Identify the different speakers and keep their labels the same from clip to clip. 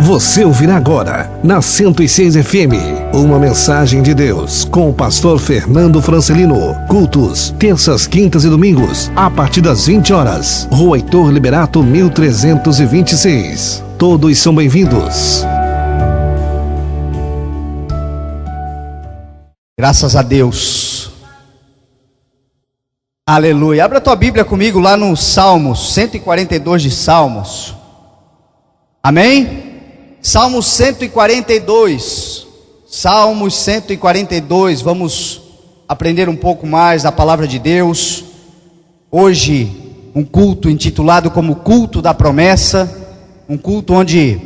Speaker 1: Você ouvirá agora, na 106 FM, uma mensagem de Deus com o pastor Fernando Francelino. Cultos, terças, quintas e domingos, a partir das 20 horas. Rua Heitor Liberato, 1326. Todos são bem-vindos.
Speaker 2: Graças a Deus. Aleluia. Abra a tua Bíblia comigo lá no Salmos 142 de Salmos. Amém? Salmos 142. Salmos 142. Vamos aprender um pouco mais da palavra de Deus. Hoje, um culto intitulado como Culto da Promessa. Um culto onde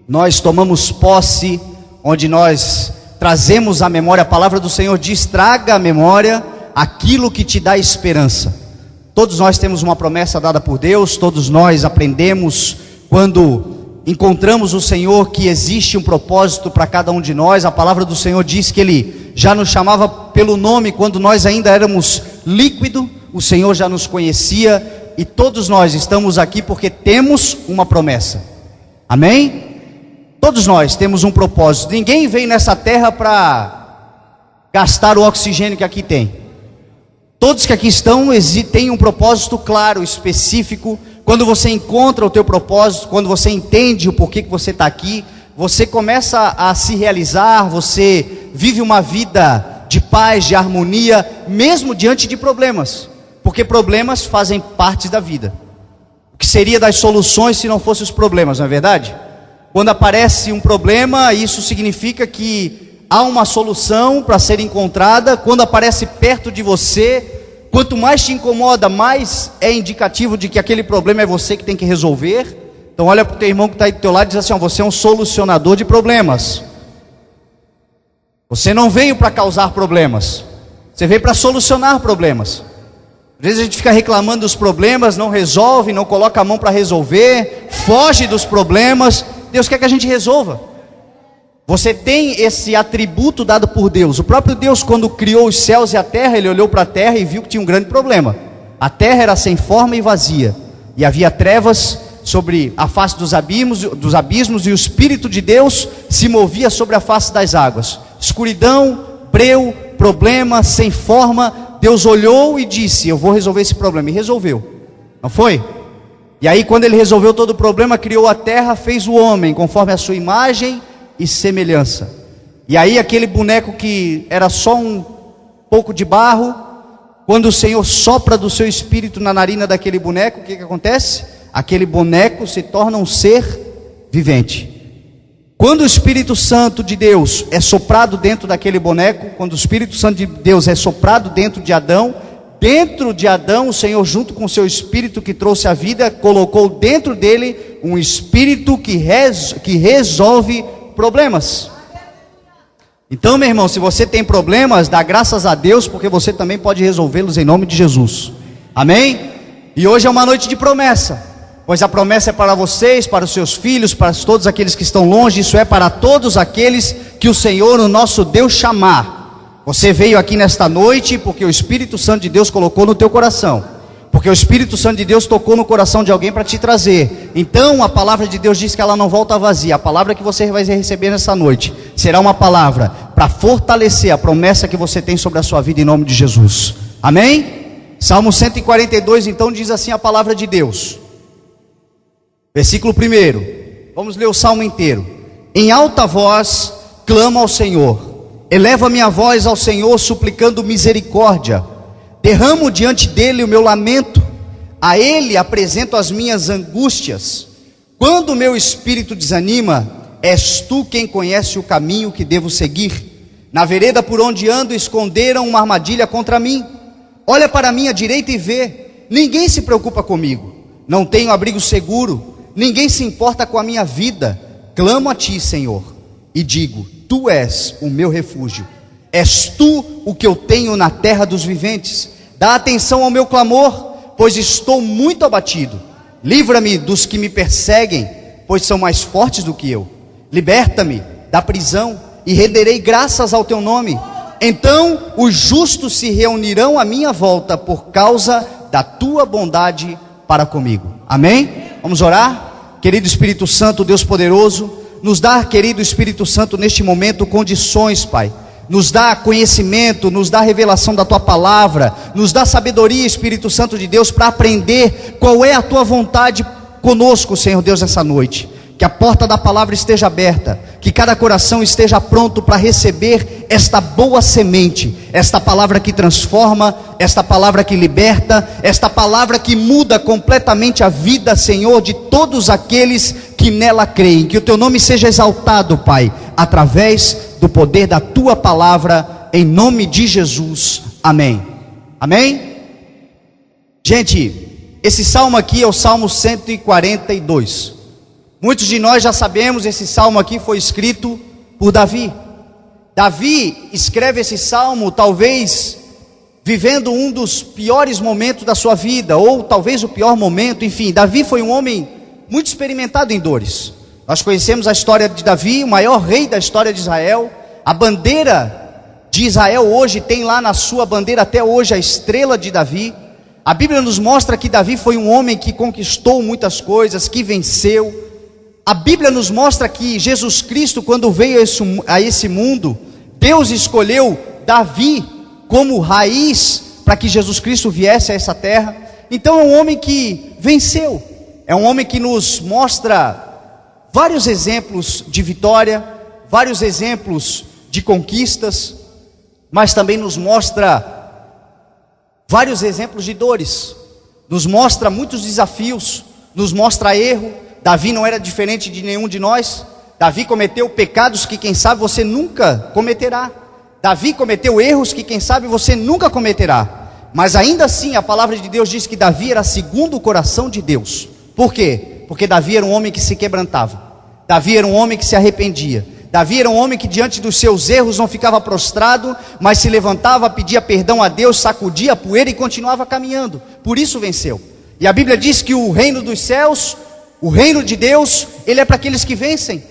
Speaker 2: nós tomamos posse, onde nós trazemos à memória. A palavra do Senhor diz: traga à memória aquilo que te dá esperança. Todos nós temos uma promessa dada por Deus. Todos nós aprendemos quando encontramos o Senhor que existe um propósito para cada um de nós. A palavra do Senhor diz que Ele já nos chamava pelo nome quando nós ainda éramos líquido. O Senhor já nos conhecia, e todos nós estamos aqui porque temos uma promessa. Amém? Todos nós temos um propósito. Ninguém veio nessa terra para gastar o oxigênio que aqui tem. Todos que aqui estão têm um propósito claro, específico. Quando você encontra o teu propósito, quando você entende o porquê que você está aqui, você começa a se realizar, você vive uma vida de paz, de harmonia, mesmo diante de problemas, porque problemas fazem parte da vida. O que seria das soluções se não fossem os problemas, não é verdade? Quando aparece um problema, isso significa que há uma solução para ser encontrada. Quando aparece perto de você, quanto mais te incomoda, mais é indicativo de que aquele problema é você que tem que resolver. Então olha para o teu irmão que está aí do teu lado e diz assim: ó, você é um solucionador de problemas. Você não veio para causar problemas, você veio para solucionar problemas. Às vezes a gente fica reclamando dos problemas, não resolve, não coloca a mão para resolver, foge dos problemas. Deus quer que a gente resolva. Você tem esse atributo dado por Deus. O próprio Deus, quando criou os céus e a terra, Ele olhou para a terra e viu que tinha um grande problema. A terra era sem forma e vazia, e havia trevas sobre a face dos abismos, e o Espírito de Deus se movia sobre a face das águas. Escuridão, breu, problema, sem forma. Deus olhou e disse: eu vou resolver esse problema, e resolveu. Não foi? E aí, quando Ele resolveu todo o problema, criou a terra, fez o homem conforme a sua imagem e semelhança. E aí aquele boneco que era só um pouco de barro, quando o Senhor sopra do seu espírito na narina daquele boneco, o que acontece? Aquele boneco se torna um ser vivente. Quando o Espírito Santo de Deus é soprado dentro daquele boneco, quando o Espírito Santo de Deus é soprado dentro de Adão, o Senhor, junto com o seu espírito que trouxe a vida, colocou dentro dele um espírito que resolve problemas. Então, meu irmão, se você tem problemas, dá graças a Deus, porque você também pode resolvê-los em nome de Jesus. Amém? E hoje é uma noite de promessa, pois a promessa é para vocês, para os seus filhos, para todos aqueles que estão longe. Isso é para todos aqueles que o Senhor, o nosso Deus, chamar. Você veio aqui nesta noite porque o Espírito Santo de Deus colocou no teu coração, porque o Espírito Santo de Deus tocou no coração de alguém para te trazer. Então a palavra de Deus diz que ela não volta vazia. A palavra que você vai receber nessa noite será uma palavra para fortalecer a promessa que você tem sobre a sua vida, em nome de Jesus. Amém? Salmo 142 então diz assim a palavra de Deus, versículo 1. Vamos ler o salmo inteiro. Em alta voz clamo ao Senhor, eleva minha voz ao Senhor suplicando misericórdia. Derramo diante dele o meu lamento, a ele apresento as minhas angústias. Quando o meu espírito desanima, és tu quem conhece o caminho que devo seguir. Na vereda por onde ando esconderam uma armadilha contra mim. Olha para a minha direita e vê, ninguém se preocupa comigo. Não tenho abrigo seguro, ninguém se importa com a minha vida. Clamo a ti, Senhor, e digo: tu és o meu refúgio. És tu o que eu tenho na terra dos viventes. Dá atenção ao meu clamor, pois estou muito abatido. Livra-me dos que me perseguem, pois são mais fortes do que eu. Liberta-me da prisão e renderei graças ao teu nome. Então os justos se reunirão à minha volta por causa da tua bondade para comigo. Amém? Vamos orar? Querido Espírito Santo, Deus poderoso, nos dá, querido Espírito Santo, neste momento, condições, Pai. Nos dá conhecimento, nos dá revelação da Tua palavra, nos dá sabedoria, Espírito Santo de Deus, para aprender qual é a Tua vontade conosco, Senhor Deus, essa noite. Que a porta da palavra esteja aberta, que cada coração esteja pronto para receber esta boa semente, esta palavra que transforma, esta palavra que liberta, esta palavra que muda completamente a vida, Senhor, de todos aqueles que nela creem. Que o Teu nome seja exaltado, Pai, através do poder da Tua palavra, em nome de Jesus, amém. Amém? Gente, esse salmo aqui é o Salmo 142. Muitos de nós já sabemos, esse salmo aqui foi escrito por Davi. Davi escreve esse salmo talvez vivendo um dos piores momentos da sua vida, ou talvez o pior momento. Enfim, Davi foi um homem muito experimentado em dores. Nós conhecemos a história de Davi, o maior rei da história de Israel. A bandeira de Israel hoje tem lá na sua bandeira até hoje a estrela de Davi. A Bíblia nos mostra que Davi foi um homem que conquistou muitas coisas, que venceu. A Bíblia nos mostra que Jesus Cristo, quando veio a esse mundo, Deus escolheu Davi como raiz para que Jesus Cristo viesse a essa terra. Então é um homem que venceu, é um homem que nos mostra vários exemplos de vitória, vários exemplos de conquistas, mas também nos mostra vários exemplos de dores, nos mostra muitos desafios, nos mostra erro. Davi não era diferente de nenhum de nós. Davi cometeu pecados que quem sabe você nunca cometerá. Davi cometeu erros que quem sabe você nunca cometerá. Mas ainda assim a palavra de Deus diz que Davi era segundo o coração de Deus. Por quê? Porque Davi era um homem que se quebrantava. Davi era um homem que se arrependia. Davi era um homem que diante dos seus erros não ficava prostrado, mas se levantava, pedia perdão a Deus, sacudia a poeira e continuava caminhando. Por isso venceu. E a Bíblia diz que o reino dos céus, o reino de Deus, ele é para aqueles que vencem.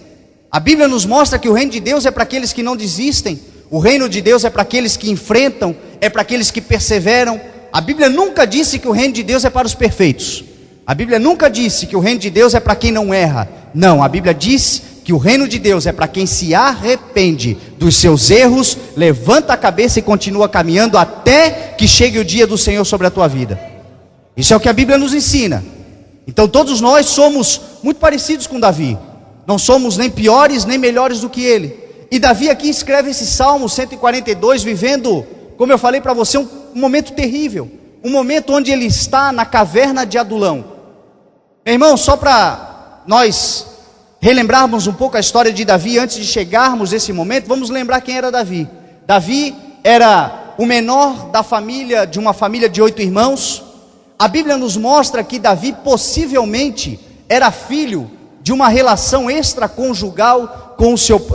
Speaker 2: A Bíblia nos mostra que o reino de Deus é para aqueles que não desistem. O reino de Deus é para aqueles que enfrentam, é para aqueles que perseveram. A Bíblia nunca disse que o reino de Deus é para os perfeitos. A Bíblia nunca disse que o reino de Deus é para quem não erra. Não, a Bíblia diz que o reino de Deus é para quem se arrepende dos seus erros, levanta a cabeça e continua caminhando até que chegue o dia do Senhor sobre a tua vida. Isso é o que a Bíblia nos ensina. Então todos nós somos muito parecidos com Davi. Não somos nem piores nem melhores do que ele. E Davi aqui escreve esse Salmo 142, vivendo, como eu falei para você, um momento terrível. Um momento onde ele está na caverna de Adulão. Meu irmão, só para nós relembrarmos um pouco a história de Davi, antes de chegarmos nesse momento, vamos lembrar quem era Davi. Davi era o menor da família, de uma família de 8 irmãos. A Bíblia nos mostra que Davi possivelmente era filho de uma relação extraconjugal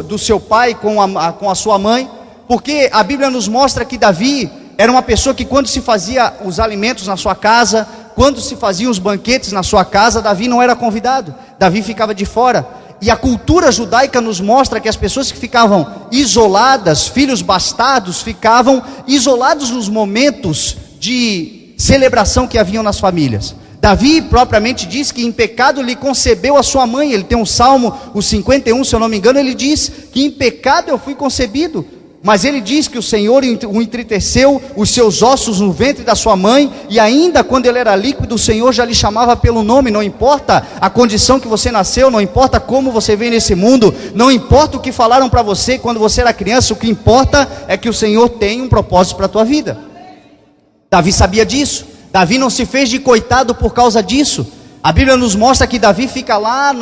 Speaker 2: do seu pai com a sua mãe, porque a Bíblia nos mostra que Davi era uma pessoa que quando se fazia os alimentos na sua casa, quando se faziam os banquetes na sua casa, Davi não era convidado, Davi ficava de fora. E a cultura judaica nos mostra que as pessoas que ficavam isoladas, filhos bastardos, ficavam isolados nos momentos de celebração que haviam nas famílias. Davi propriamente diz que em pecado lhe concebeu a sua mãe. Ele tem um salmo, o 51, se eu não me engano, ele diz que em pecado eu fui concebido. Mas ele diz que o Senhor o entreteceu os seus ossos no ventre da sua mãe, e ainda quando ele era líquido, o Senhor já lhe chamava pelo nome. Não importa a condição que você nasceu, não importa como você veio nesse mundo, não importa o que falaram para você quando você era criança, o que importa é que o Senhor tem um propósito para a tua vida. Davi sabia disso. Davi não se fez de coitado por causa disso. A Bíblia nos mostra que Davi fica lá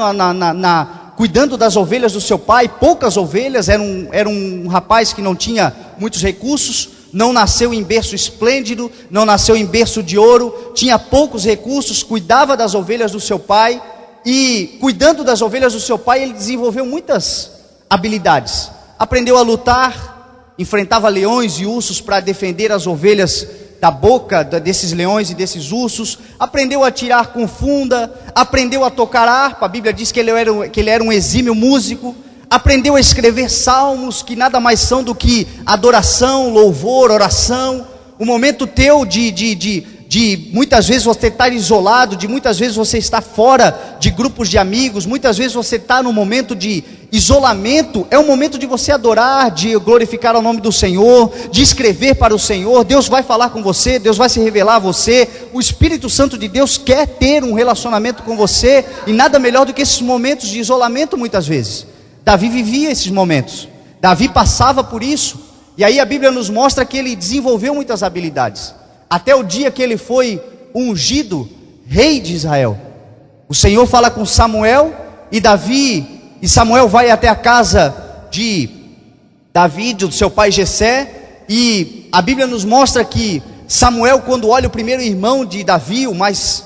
Speaker 2: cuidando das ovelhas do seu pai, poucas ovelhas, era um rapaz que não tinha muitos recursos, não nasceu em berço esplêndido, não nasceu em berço de ouro, tinha poucos recursos, cuidava das ovelhas do seu pai, e cuidando das ovelhas do seu pai, ele desenvolveu muitas habilidades. Aprendeu a lutar, enfrentava leões e ursos para defender as ovelhas da boca desses leões e desses ursos, aprendeu a tirar com funda, aprendeu a tocar harpa. A Bíblia diz que ele era um exímio músico, aprendeu a escrever salmos, que nada mais são do que adoração, louvor, oração, o momento teu de de muitas vezes você estar isolado, de muitas vezes você estar fora de grupos de amigos, muitas vezes você está num momento de isolamento. É um momento de você adorar, de glorificar o nome do Senhor, de escrever para o Senhor. Deus vai falar com você, Deus vai se revelar a você, o Espírito Santo de Deus quer ter um relacionamento com você, e nada melhor do que esses momentos de isolamento. Muitas vezes Davi vivia esses momentos, Davi passava por isso, e aí a Bíblia nos mostra que ele desenvolveu muitas habilidades, até o dia que ele foi ungido rei de Israel. O Senhor fala com Samuel, e Samuel vai até a casa de Davi, do seu pai Jessé, e a Bíblia nos mostra que Samuel, quando olha o primeiro irmão de Davi, o mais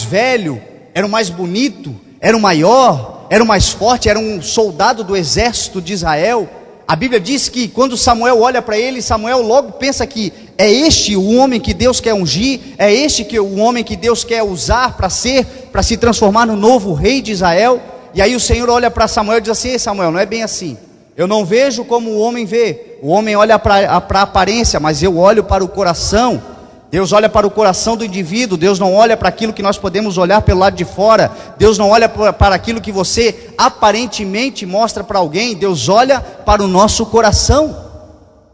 Speaker 2: velho, era o mais bonito, era o maior, era o mais forte, era um soldado do exército de Israel. A Bíblia diz que quando Samuel olha para ele, Samuel logo pensa que é este o homem que Deus quer ungir, é este o homem que Deus quer usar para se transformar no novo rei de Israel. E aí o Senhor olha para Samuel e diz assim: Samuel, não é bem assim, eu não vejo como o homem vê, o homem olha para a aparência, mas eu olho para o coração. Deus olha para o coração do indivíduo, Deus não olha para aquilo que nós podemos olhar pelo lado de fora, Deus não olha para aquilo que você aparentemente mostra para alguém, Deus olha para o nosso coração.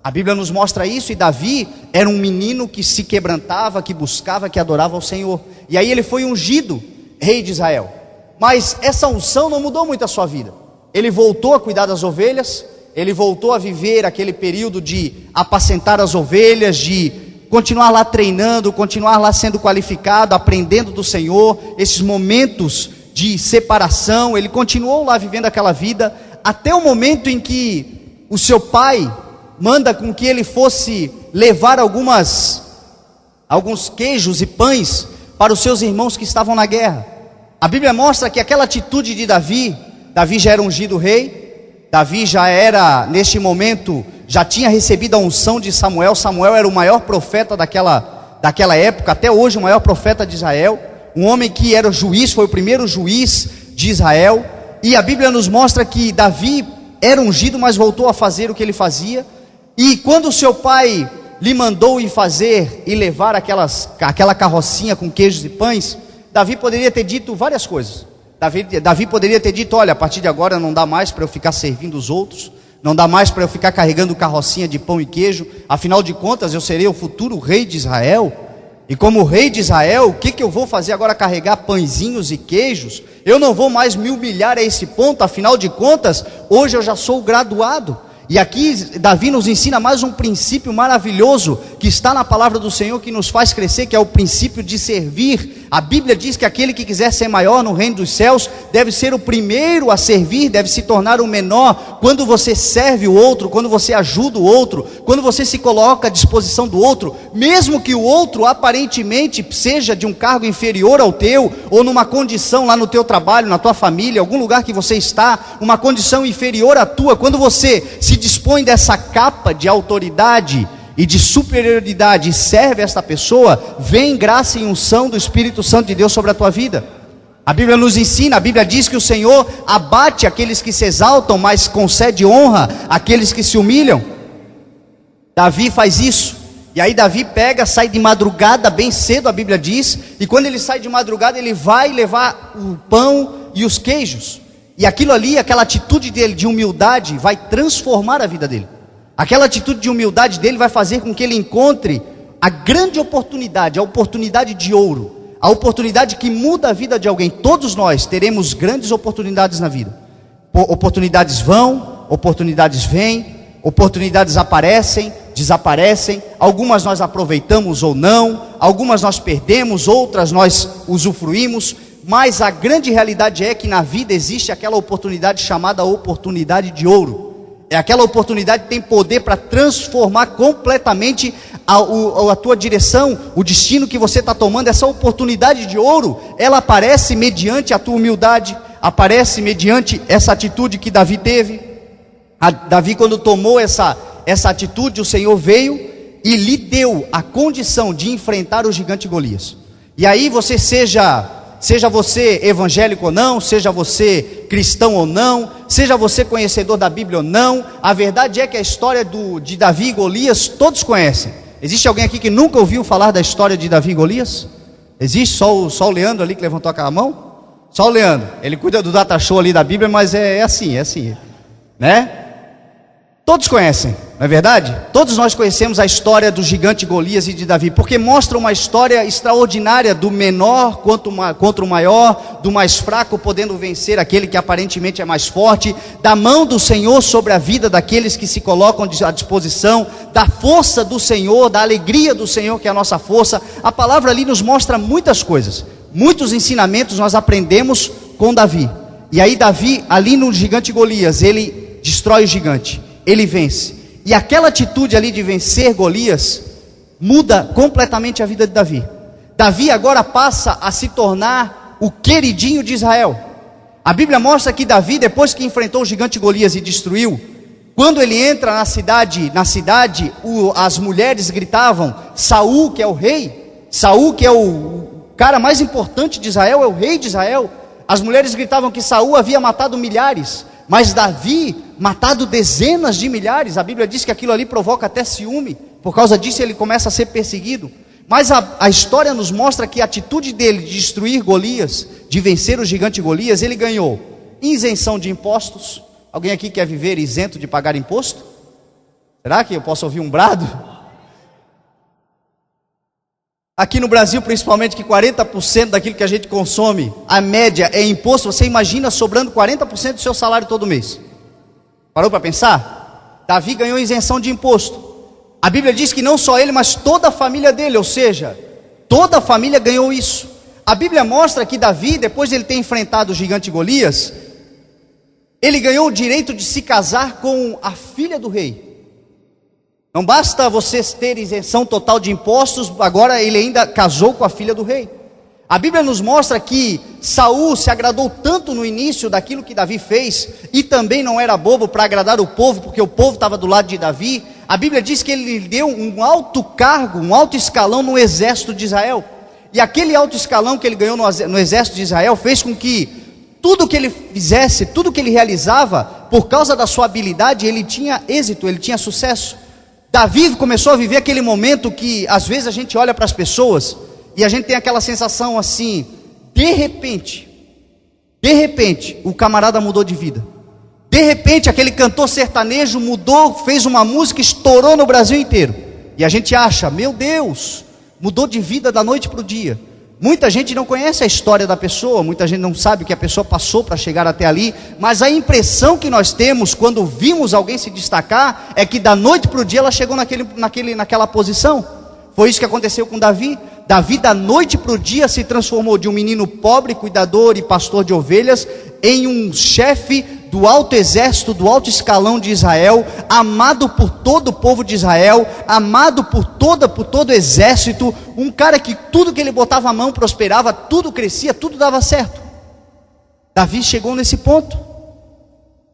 Speaker 2: A Bíblia nos mostra isso, e Davi era um menino que se quebrantava, que buscava, que adorava ao Senhor, e aí ele foi ungido rei de Israel. Mas essa unção não mudou muito a sua vida. Ele voltou a cuidar das ovelhas, ele voltou a viver aquele período de apacentar as ovelhas, de continuar lá treinando, continuar lá sendo qualificado, aprendendo do Senhor. Esses momentos de separação, ele continuou lá vivendo aquela vida, até o momento em que o seu pai manda com que ele fosse levar alguns queijos e pães para os seus irmãos que estavam na guerra. A Bíblia mostra que aquela atitude de Davi já era ungido rei, Davi já era, neste momento, já tinha recebido a unção de Samuel. Samuel era o maior profeta daquela época, até hoje o maior profeta de Israel, um homem que era juiz, foi o primeiro juiz de Israel. E a Bíblia nos mostra que Davi era ungido, mas voltou a fazer o que ele fazia. E quando o seu pai lhe mandou ir fazer e levar aquela carrocinha com queijos e pães, Davi poderia ter dito várias coisas. Davi poderia ter dito: olha, a partir de agora não dá mais para eu ficar servindo os outros, não dá mais para eu ficar carregando carrocinha de pão e queijo, afinal de contas eu serei o futuro rei de Israel, e como rei de Israel, o que eu vou fazer agora? Carregar pãezinhos e queijos? Eu não vou mais me humilhar a esse ponto, afinal de contas, hoje eu já sou graduado. E aqui Davi nos ensina mais um princípio maravilhoso que está na palavra do Senhor, que nos faz crescer, que é o princípio de servir. A Bíblia diz que aquele que quiser ser maior no reino dos céus deve ser o primeiro a servir, deve se tornar o menor. Quando você serve o outro, quando você ajuda o outro, quando você se coloca à disposição do outro, mesmo que o outro aparentemente seja de um cargo inferior ao teu, ou numa condição lá no teu trabalho, na tua família, algum lugar que você está, uma condição inferior à tua, quando você se dispõe dessa capa de autoridade e de superioridade e serve esta pessoa, vem graça e unção do Espírito Santo de Deus sobre a tua vida. A Bíblia nos ensina, a Bíblia diz que o Senhor abate aqueles que se exaltam, mas concede honra àqueles que se humilham. Davi faz isso, e aí Davi sai de madrugada bem cedo, a Bíblia diz, e quando ele sai de madrugada, ele vai levar o pão e os queijos. E aquilo ali, aquela atitude dele de humildade vai transformar a vida dele. Aquela atitude de humildade dele vai fazer com que ele encontre a grande oportunidade, a oportunidade de ouro, a oportunidade que muda a vida de alguém. Todos nós teremos grandes oportunidades na vida. Oportunidades vão, oportunidades vêm, oportunidades aparecem, desaparecem. Algumas nós aproveitamos ou não, algumas nós perdemos, outras nós usufruímos. Mas a grande realidade é que na vida existe aquela oportunidade chamada oportunidade de ouro. É aquela oportunidade que tem poder para transformar completamente a tua direção, o destino que você está tomando. Essa oportunidade de ouro, ela aparece mediante a tua humildade, aparece mediante essa atitude que Davi teve. Davi, quando tomou essa atitude, o Senhor veio e lhe deu a condição de enfrentar o gigante Golias. E aí você seja você evangélico ou não, seja você cristão ou não, seja você conhecedor da Bíblia ou não, a verdade é que a história de Davi e Golias todos conhecem. Existe alguém aqui que nunca ouviu falar da história de Davi e Golias? Existe? Só o Leandro ali que levantou aquela mão? Só o Leandro, ele cuida do data show ali da Bíblia, mas é assim, né? Todos conhecem, não é verdade? Todos nós conhecemos a história do gigante Golias e de Davi, porque mostra uma história extraordinária do menor contra o maior, do mais fraco podendo vencer aquele que aparentemente é mais forte, da mão do Senhor sobre a vida daqueles que se colocam à disposição, da força do Senhor, da alegria do Senhor que é a nossa força. A palavra ali nos mostra muitas coisas, muitos ensinamentos nós aprendemos com Davi. E aí Davi, ali no gigante Golias, ele destrói o gigante, ele vence. E aquela atitude ali de vencer Golias muda completamente a vida de Davi. Davi agora passa a se tornar o queridinho de Israel. A Bíblia mostra que Davi, depois que enfrentou o gigante Golias e destruiu, quando ele entra na cidade, as mulheres gritavam: Saul, que é o rei, Saul, que é o cara mais importante de Israel, é o rei de Israel. As mulheres gritavam que Saul havia matado milhares, mas Davi matado dezenas de milhares. A Bíblia diz que aquilo ali provoca até ciúme. Por causa disso ele começa a ser perseguido. Mas a história nos mostra que a atitude dele de destruir Golias, de vencer o gigante Golias, ele ganhou isenção de impostos. Alguém aqui quer viver isento de pagar imposto? Será que eu posso ouvir um brado? Aqui no Brasil, principalmente, que 40% daquilo que a gente consome, a média é imposto. Você imagina sobrando 40% do seu salário todo mês? Parou para pensar? Davi ganhou isenção de imposto. A Bíblia diz que não só ele, mas toda a família dele, ou seja, toda a família ganhou isso. A Bíblia mostra que Davi, depois de ele ter enfrentado o gigante Golias, ele ganhou o direito de se casar com a filha do rei. Não basta vocês terem isenção total de impostos, agora ele ainda casou com a filha do rei. A Bíblia nos mostra que Saul se agradou tanto no início daquilo que Davi fez, e também não era bobo para agradar o povo, porque o povo estava do lado de Davi. A Bíblia diz que ele lhe deu um alto cargo, um alto escalão no exército de Israel. E aquele alto escalão que ele ganhou no exército de Israel fez com que tudo que ele fizesse, tudo que ele realizava, por causa da sua habilidade, ele tinha êxito, ele tinha sucesso. Davi começou a viver aquele momento que às vezes a gente olha para as pessoas e a gente tem aquela sensação assim: de repente o camarada mudou de vida. De repente aquele cantor sertanejo mudou, fez uma música, estourou no Brasil inteiro. E a gente acha: meu Deus, mudou de vida da noite para o dia. Muita gente não conhece a história da pessoa, muita gente não sabe o que a pessoa passou para chegar até ali, mas a impressão que nós temos quando vimos alguém se destacar é que da noite para o dia ela chegou naquela posição. Foi isso que aconteceu com Davi. Davi da noite para o dia se transformou de um menino pobre, cuidador e pastor de ovelhas, em um chefe do alto exército, do alto escalão de Israel, amado por todo o povo de Israel, amado por todo o exército, um cara que tudo que ele botava a mão prosperava, tudo crescia, tudo dava certo. Davi chegou nesse ponto.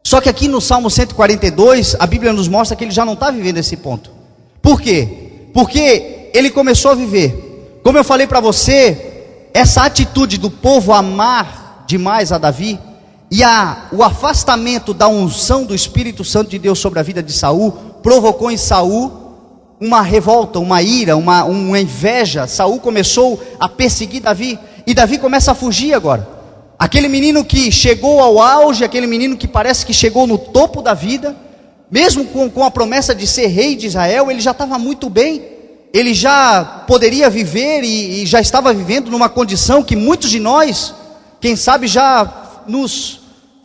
Speaker 2: Só que aqui no Salmo 142, a Bíblia nos mostra que ele já não está vivendo esse ponto. Por quê? Porque ele começou a viver. Como eu falei para você, essa atitude do povo amar demais a Davi, e o afastamento da unção do Espírito Santo de Deus sobre a vida de Saul, provocou em Saul uma revolta, uma ira, uma inveja. Saul começou a perseguir Davi, e Davi começa a fugir agora. Aquele menino que chegou ao auge, aquele menino que parece que chegou no topo da vida, mesmo com a promessa de ser rei de Israel, ele já estava muito bem, ele já poderia viver e já estava vivendo numa condição que muitos de nós, quem sabe já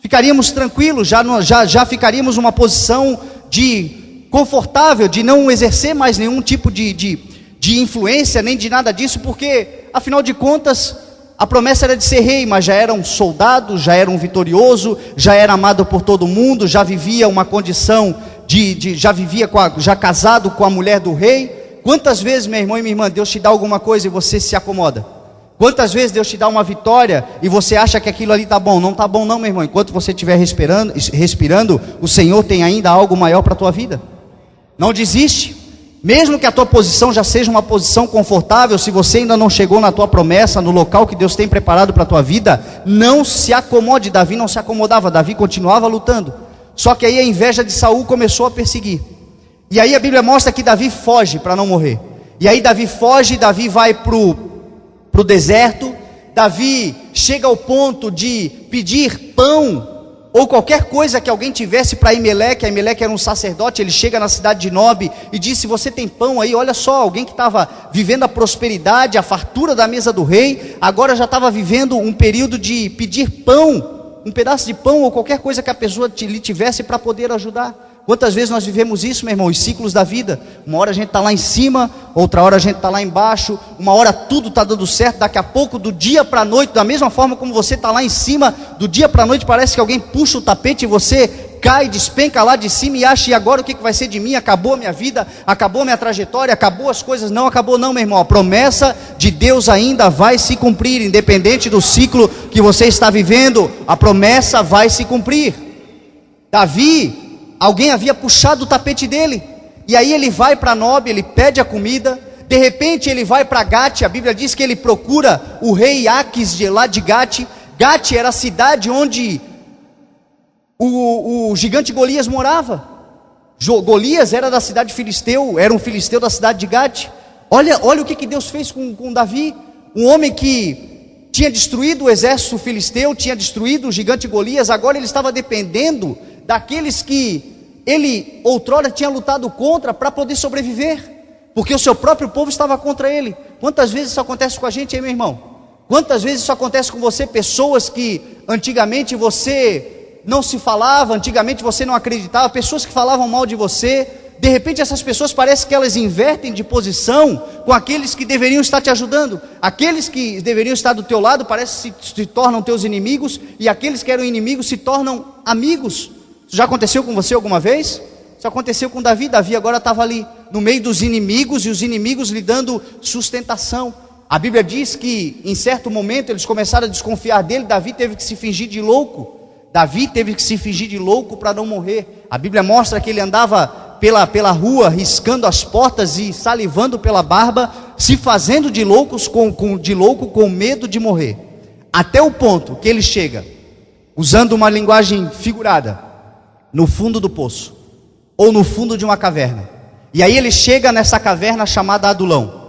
Speaker 2: ficaríamos tranquilos, já ficaríamos numa posição de confortável, de não exercer mais nenhum tipo de influência, nem de nada disso, porque afinal de contas a promessa era de ser rei, mas já era um soldado, já era um vitorioso, já era amado por todo mundo, já vivia uma condição já casado com a mulher do rei. Quantas vezes, meu irmão e minha irmã, Deus te dá alguma coisa e você se acomoda? Quantas vezes Deus te dá uma vitória e você acha que aquilo ali está bom? Não está bom não, meu irmão. Enquanto você estiver respirando, o Senhor tem ainda algo maior para a tua vida. Não desiste. Mesmo que a tua posição já seja uma posição confortável, se você ainda não chegou na tua promessa, no local que Deus tem preparado para a tua vida, não se acomode. Davi não se acomodava, Davi continuava lutando. Só que aí a inveja de Saul começou a perseguir. E aí a Bíblia mostra que Davi foge para não morrer. E aí Davi foge, Davi vai pro deserto. Davi chega ao ponto de pedir pão ou qualquer coisa que alguém tivesse para Aimeleque. Aimeleque era um sacerdote. Ele chega na cidade de Nob e diz: se você tem pão aí, olha só, alguém que estava vivendo a prosperidade, a fartura da mesa do rei, agora já estava vivendo um período de pedir pão, um pedaço de pão ou qualquer coisa que a pessoa lhe tivesse para poder ajudar. Quantas vezes nós vivemos isso, meu irmão? Os ciclos da vida. Uma hora a gente está lá em cima, outra hora a gente está lá embaixo. Uma hora tudo está dando certo, daqui a pouco, do dia para a noite, da mesma forma como você está lá em cima, do dia para a noite parece que alguém puxa o tapete e você cai, despenca lá de cima e acha: e agora o que vai ser de mim? Acabou a minha vida, acabou a minha trajetória, acabou as coisas. Não acabou não, meu irmão. A promessa de Deus ainda vai se cumprir, independente do ciclo que você está vivendo, a promessa vai se cumprir. Davi, alguém havia puxado o tapete dele, e aí ele vai para Nob, ele pede a comida. De repente ele vai para Gate. A Bíblia diz que ele procura o rei Aques de lá de Gate. Gate era a cidade onde o gigante Golias morava. Golias era da cidade filisteu, era um filisteu da cidade de Gate. Olha o que Deus fez com Davi, um homem que tinha destruído o exército filisteu, tinha destruído o gigante Golias. Agora ele estava dependendo daqueles que ele outrora tinha lutado contra para poder sobreviver, porque o seu próprio povo estava contra ele. Quantas vezes isso acontece com a gente, hein, meu irmão? Quantas vezes isso acontece com você? Pessoas que antigamente você não se falava, antigamente você não acreditava, pessoas que falavam mal de você. De repente essas pessoas parece que elas invertem de posição com aqueles que deveriam estar te ajudando. Aqueles que deveriam estar do teu lado parece que se tornam teus inimigos, e aqueles que eram inimigos se tornam amigos. Isso já aconteceu com você alguma vez? Isso aconteceu com Davi. Davi agora estava ali no meio dos inimigos, e os inimigos lhe dando sustentação. A Bíblia diz que em certo momento eles começaram a desconfiar dele. Davi teve que se fingir de louco. Davi teve que se fingir de louco para não morrer. A Bíblia mostra que ele andava pela rua, riscando as portas e salivando pela barba, se fazendo de louco com medo de morrer. Até o ponto que ele chega, usando uma linguagem figurada, no fundo do poço, ou no fundo de uma caverna. E aí ele chega nessa caverna chamada Adulão,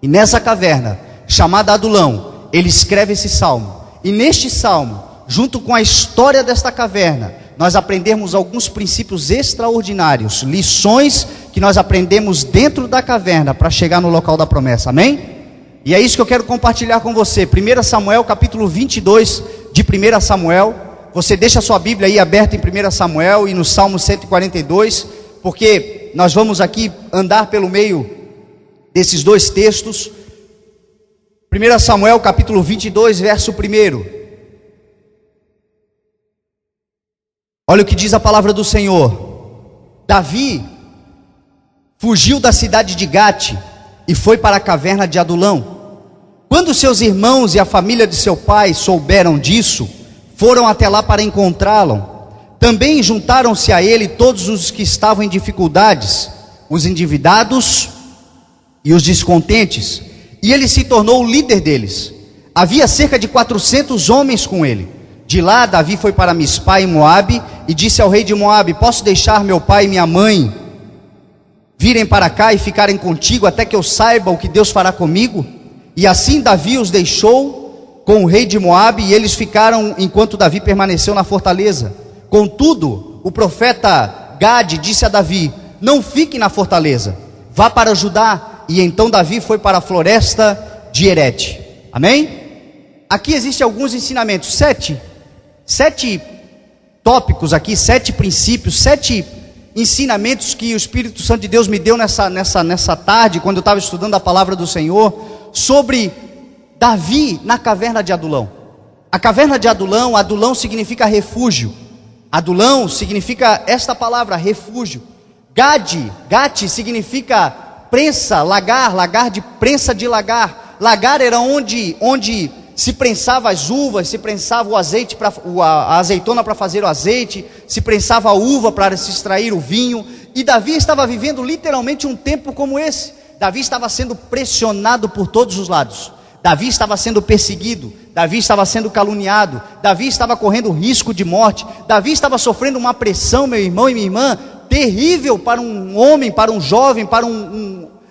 Speaker 2: e nessa caverna chamada Adulão, ele escreve esse salmo. E neste salmo, junto com a história desta caverna, nós aprendemos alguns princípios extraordinários, lições que nós aprendemos dentro da caverna para chegar no local da promessa, amém? E é isso que eu quero compartilhar com você. 1 Samuel capítulo 22 de 1 Samuel. Você deixa a sua Bíblia aí aberta em 1 Samuel e no Salmo 142, porque nós vamos aqui andar pelo meio desses dois textos. 1 Samuel capítulo 22, verso 1. Olha o que diz a palavra do Senhor. Davi fugiu da cidade de Gate e foi para a caverna de Adulão. Quando seus irmãos e a família de seu pai souberam disso, foram até lá para encontrá-lo. Também juntaram-se a ele todos os que estavam em dificuldades, os endividados e os descontentes, e ele se tornou o líder deles. Havia cerca de 400 homens com ele. De lá Davi foi para Mispá em Moabe e disse ao rei de Moabe: posso deixar meu pai e minha mãe virem para cá e ficarem contigo até que eu saiba o que Deus fará comigo? E assim Davi os deixou com o rei de Moabe, e eles ficaram enquanto Davi permaneceu na fortaleza. Contudo, o profeta Gade disse a Davi: não fique na fortaleza, vá para Judá. E então Davi foi para a floresta de Herete. Amém? Aqui existem alguns ensinamentos, sete tópicos aqui, 7 princípios, 7 ensinamentos que o Espírito Santo de Deus me deu nessa tarde, quando eu estava estudando a palavra do Senhor, sobre Davi na caverna de Adulão. A caverna de Adulão, Adulão significa refúgio. Adulão significa esta palavra, refúgio. Gate significa prensa, lagar de prensa de lagar. Lagar era onde se prensava as uvas, se prensava o azeite, a azeitona para fazer o azeite, se prensava a uva para se extrair o vinho. E Davi estava vivendo literalmente um tempo como esse. Davi estava sendo pressionado por todos os lados. Davi estava sendo perseguido, Davi estava sendo caluniado, Davi estava correndo risco de morte, Davi estava sofrendo uma pressão, meu irmão e minha irmã, terrível para um homem, para um jovem, para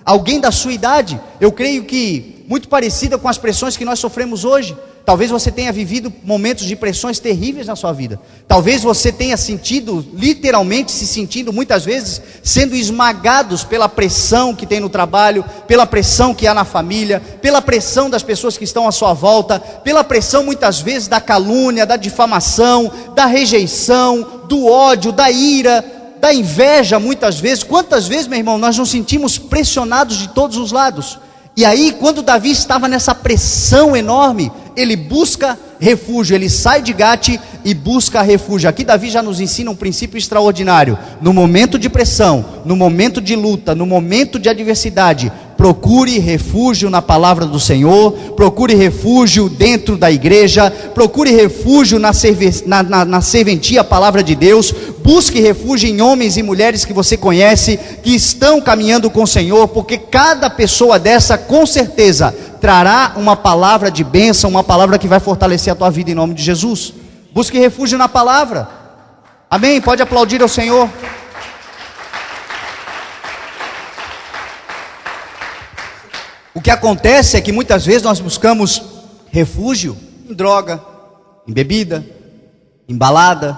Speaker 2: alguém da sua idade, eu creio que muito parecida com as pressões que nós sofremos hoje. Talvez você tenha vivido momentos de pressões terríveis na sua vida. Talvez você tenha sentido, literalmente se sentindo muitas vezes, sendo esmagados pela pressão que tem no trabalho, pela pressão que há na família, pela pressão das pessoas que estão à sua volta, pela pressão muitas vezes da calúnia, da difamação, da rejeição, do ódio, da ira, da inveja muitas vezes. Quantas vezes, meu irmão, nós nos sentimos pressionados de todos os lados? E aí, quando Davi estava nessa pressão enorme, ele busca refúgio, ele sai de Gate e busca refúgio. Aqui Davi já nos ensina um princípio extraordinário. No momento de pressão, no momento de luta, no momento de adversidade, procure refúgio na palavra do Senhor, procure refúgio dentro da igreja, procure refúgio na serventia, a palavra de Deus, busque refúgio em homens e mulheres que você conhece, que estão caminhando com o Senhor, porque cada pessoa dessa, com certeza, trará uma palavra de bênção, uma palavra que vai fortalecer a tua vida em nome de Jesus. Busque refúgio na palavra. Amém? Pode aplaudir ao Senhor. O que acontece é que muitas vezes nós buscamos refúgio em droga, em bebida, em balada,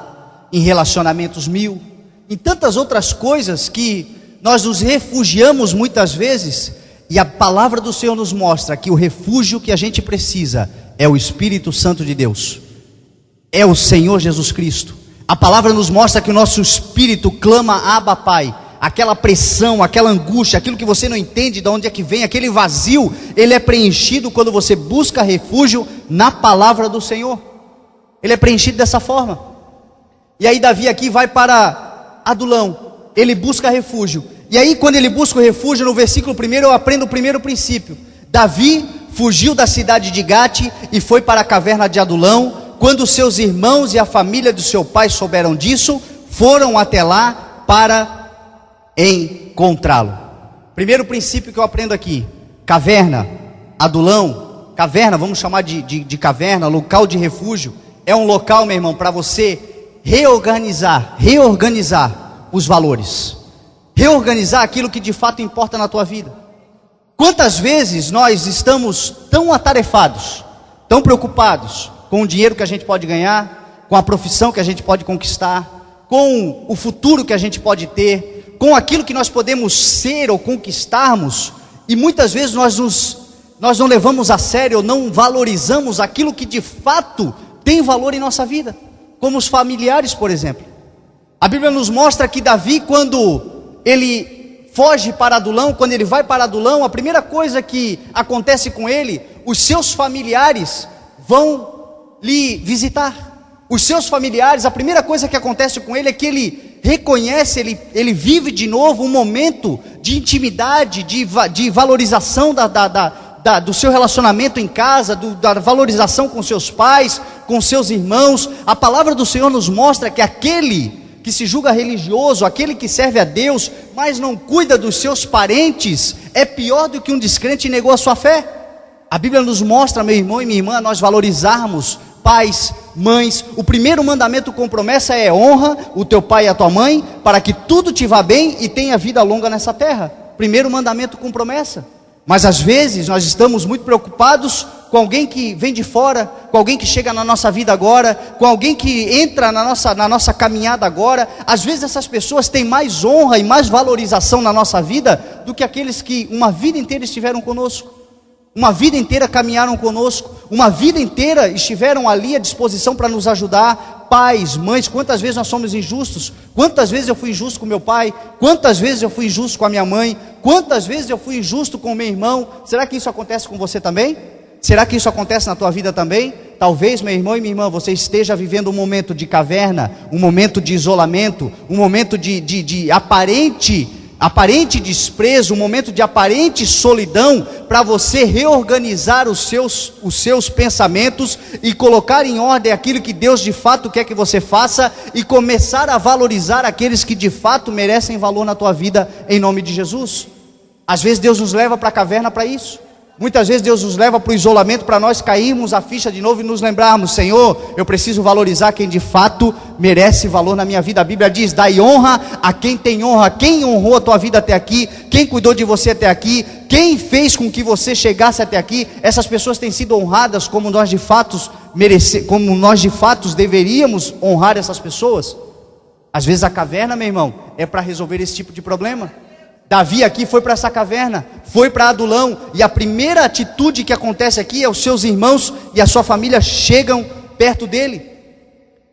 Speaker 2: em relacionamentos mil, em tantas outras coisas que nós nos refugiamos muitas vezes. E a palavra do Senhor nos mostra que o refúgio que a gente precisa é o Espírito Santo de Deus, é o Senhor Jesus Cristo. A palavra nos mostra que o nosso espírito clama, Abba, Pai. Aquela pressão, aquela angústia, aquilo que você não entende de onde é que vem, aquele vazio, ele é preenchido quando você busca refúgio na palavra do Senhor. Ele é preenchido dessa forma. E aí Davi aqui vai para Adulão, ele busca refúgio. E aí quando ele busca o refúgio, no versículo 1 eu aprendo o primeiro princípio. Davi fugiu da cidade de Gate e foi para a caverna de Adulão. Quando seus irmãos e a família do seu pai souberam disso, foram até lá para encontrá-lo. Primeiro princípio que eu aprendo aqui: caverna, Adulão, caverna, vamos chamar de caverna, local de refúgio, é um local, meu irmão, para você reorganizar os valores, reorganizar aquilo que de fato importa na tua vida. Quantas vezes nós estamos tão atarefados, tão preocupados com o dinheiro que a gente pode ganhar, com a profissão que a gente pode conquistar, com o futuro que a gente pode ter, com aquilo que nós podemos ser ou conquistarmos, e muitas vezes nós não levamos a sério, ou não valorizamos aquilo que de fato tem valor em nossa vida, como os familiares, por exemplo. A Bíblia nos mostra que Davi, quando ele foge para Adulão, quando ele vai para Adulão, a primeira coisa que acontece com ele, os seus familiares vão lhe visitar. Os seus familiares, a primeira coisa que acontece com ele é que ele reconhece, ele vive de novo um momento de intimidade, de valorização do seu relacionamento em casa, da valorização com seus pais, com seus irmãos. A palavra do Senhor nos mostra que aquele que se julga religioso, aquele que serve a Deus, mas não cuida dos seus parentes, é pior do que um descrente e negou a sua fé. A Bíblia nos mostra, meu irmão e minha irmã, nós valorizarmos pais, mães. O primeiro mandamento com promessa é: honra o teu pai e a tua mãe, para que tudo te vá bem e tenha vida longa nessa terra. Primeiro mandamento com promessa. Mas às vezes nós estamos muito preocupados com alguém que vem de fora, com alguém que chega na nossa vida agora, com alguém que entra na nossa caminhada agora. Às vezes essas pessoas têm mais honra e mais valorização na nossa vida do que aqueles que uma vida inteira estiveram conosco, uma vida inteira caminharam conosco, uma vida inteira estiveram ali à disposição para nos ajudar. Pais, mães, quantas vezes nós somos injustos? Quantas vezes eu fui injusto com meu pai? Quantas vezes eu fui injusto com a minha mãe? Quantas vezes eu fui injusto com o meu irmão? Será que isso acontece com você também? Será que isso acontece na tua vida também? Talvez, meu irmão e minha irmã, você esteja vivendo um momento de caverna, um momento de isolamento, um momento de aparente desprezo, um momento de aparente solidão, para você reorganizar os seus pensamentos e colocar em ordem aquilo que Deus de fato quer que você faça, e começar a valorizar aqueles que de fato merecem valor na tua vida, em nome de Jesus. Às vezes Deus nos leva para a caverna para isso. Muitas vezes Deus nos leva para o isolamento para nós cairmos a ficha de novo e nos lembrarmos: Senhor, eu preciso valorizar quem de fato merece valor na minha vida. A Bíblia diz: dai honra a quem tem honra. Quem honrou a tua vida até aqui, quem cuidou de você até aqui, quem fez com que você chegasse até aqui, essas pessoas têm sido honradas como nós de fato deveríamos honrar essas pessoas. Às vezes a caverna, meu irmão, é para resolver esse tipo de problema. Davi aqui foi para essa caverna, foi para Adulão, e a primeira atitude que acontece aqui é os seus irmãos e a sua família chegam perto dele.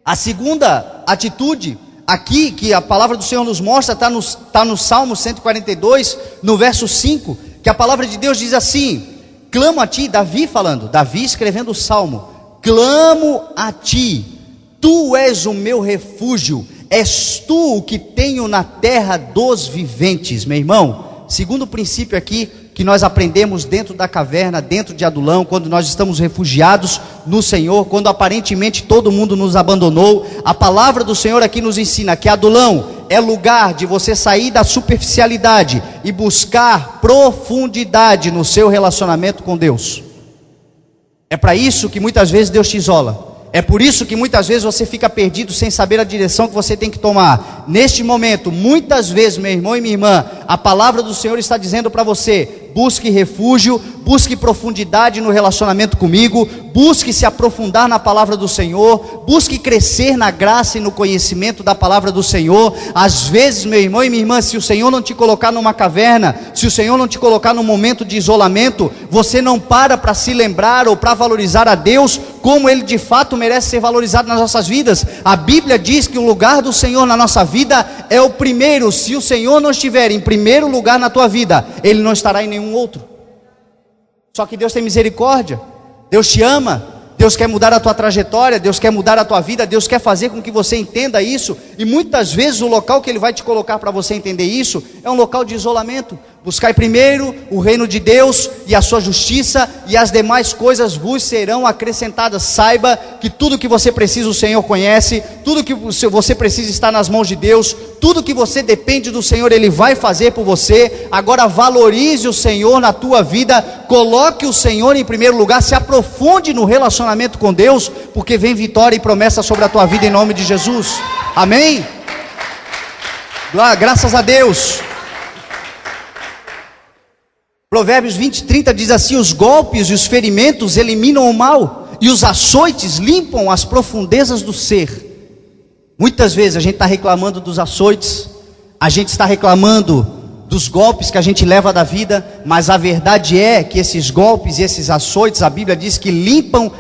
Speaker 2: A segunda atitude aqui que a palavra do Senhor nos mostra está no Salmo 142, no verso 5, que a palavra de Deus diz assim: clamo a ti, Davi falando, Davi escrevendo o Salmo, clamo a ti, tu és o meu refúgio, és tu o que tenho na terra dos viventes. Meu irmão, segundo princípio aqui que nós aprendemos dentro da caverna, dentro de Adulão, quando nós estamos refugiados no Senhor, quando aparentemente todo mundo nos abandonou, a palavra do Senhor aqui nos ensina que Adulão é lugar de você sair da superficialidade e buscar profundidade no seu relacionamento com Deus. É para isso que muitas vezes Deus te isola. É por isso que muitas vezes você fica perdido sem saber a direção que você tem que tomar. Neste momento, muitas vezes, meu irmão e minha irmã, a palavra do Senhor está dizendo para você: busque refúgio, busque profundidade no relacionamento comigo, busque se aprofundar na palavra do Senhor, busque crescer na graça e no conhecimento da palavra do Senhor. Às vezes, meu irmão e minha irmã, se o Senhor não te colocar numa caverna, se o Senhor não te colocar num momento de isolamento, você não para se lembrar ou para valorizar a Deus como Ele de fato merece ser valorizado nas nossas vidas. A Bíblia diz que o lugar do Senhor na nossa vida é o primeiro. Se o Senhor não estiver em primeiro lugar na tua vida, Ele não estará em nenhum outro. Só que Deus tem misericórdia, Deus te ama, Deus quer mudar a tua trajetória, Deus quer mudar a tua vida, Deus quer fazer com que você entenda isso. E muitas vezes o local que Ele vai te colocar para você entender isso é um local de isolamento. Buscai primeiro o reino de Deus e a sua justiça, e as demais coisas vos serão acrescentadas. Saiba que tudo que você precisa o Senhor conhece, tudo que você precisa está nas mãos de Deus, tudo que você depende do Senhor Ele vai fazer por você. Agora valorize o Senhor na tua vida, coloque o Senhor em primeiro lugar, se aprofunde no relacionamento com Deus, porque vem vitória e promessa sobre a tua vida em nome de Jesus. Amém? Graças a Deus. Provérbios 20:30 diz assim: os golpes e os ferimentos eliminam o mal, e os açoites limpam as profundezas do ser. Muitas vezes a gente está reclamando dos açoites, a gente está reclamando dos golpes que a gente leva da vida, mas a verdade é que esses golpes e esses açoites, a Bíblia diz que limpam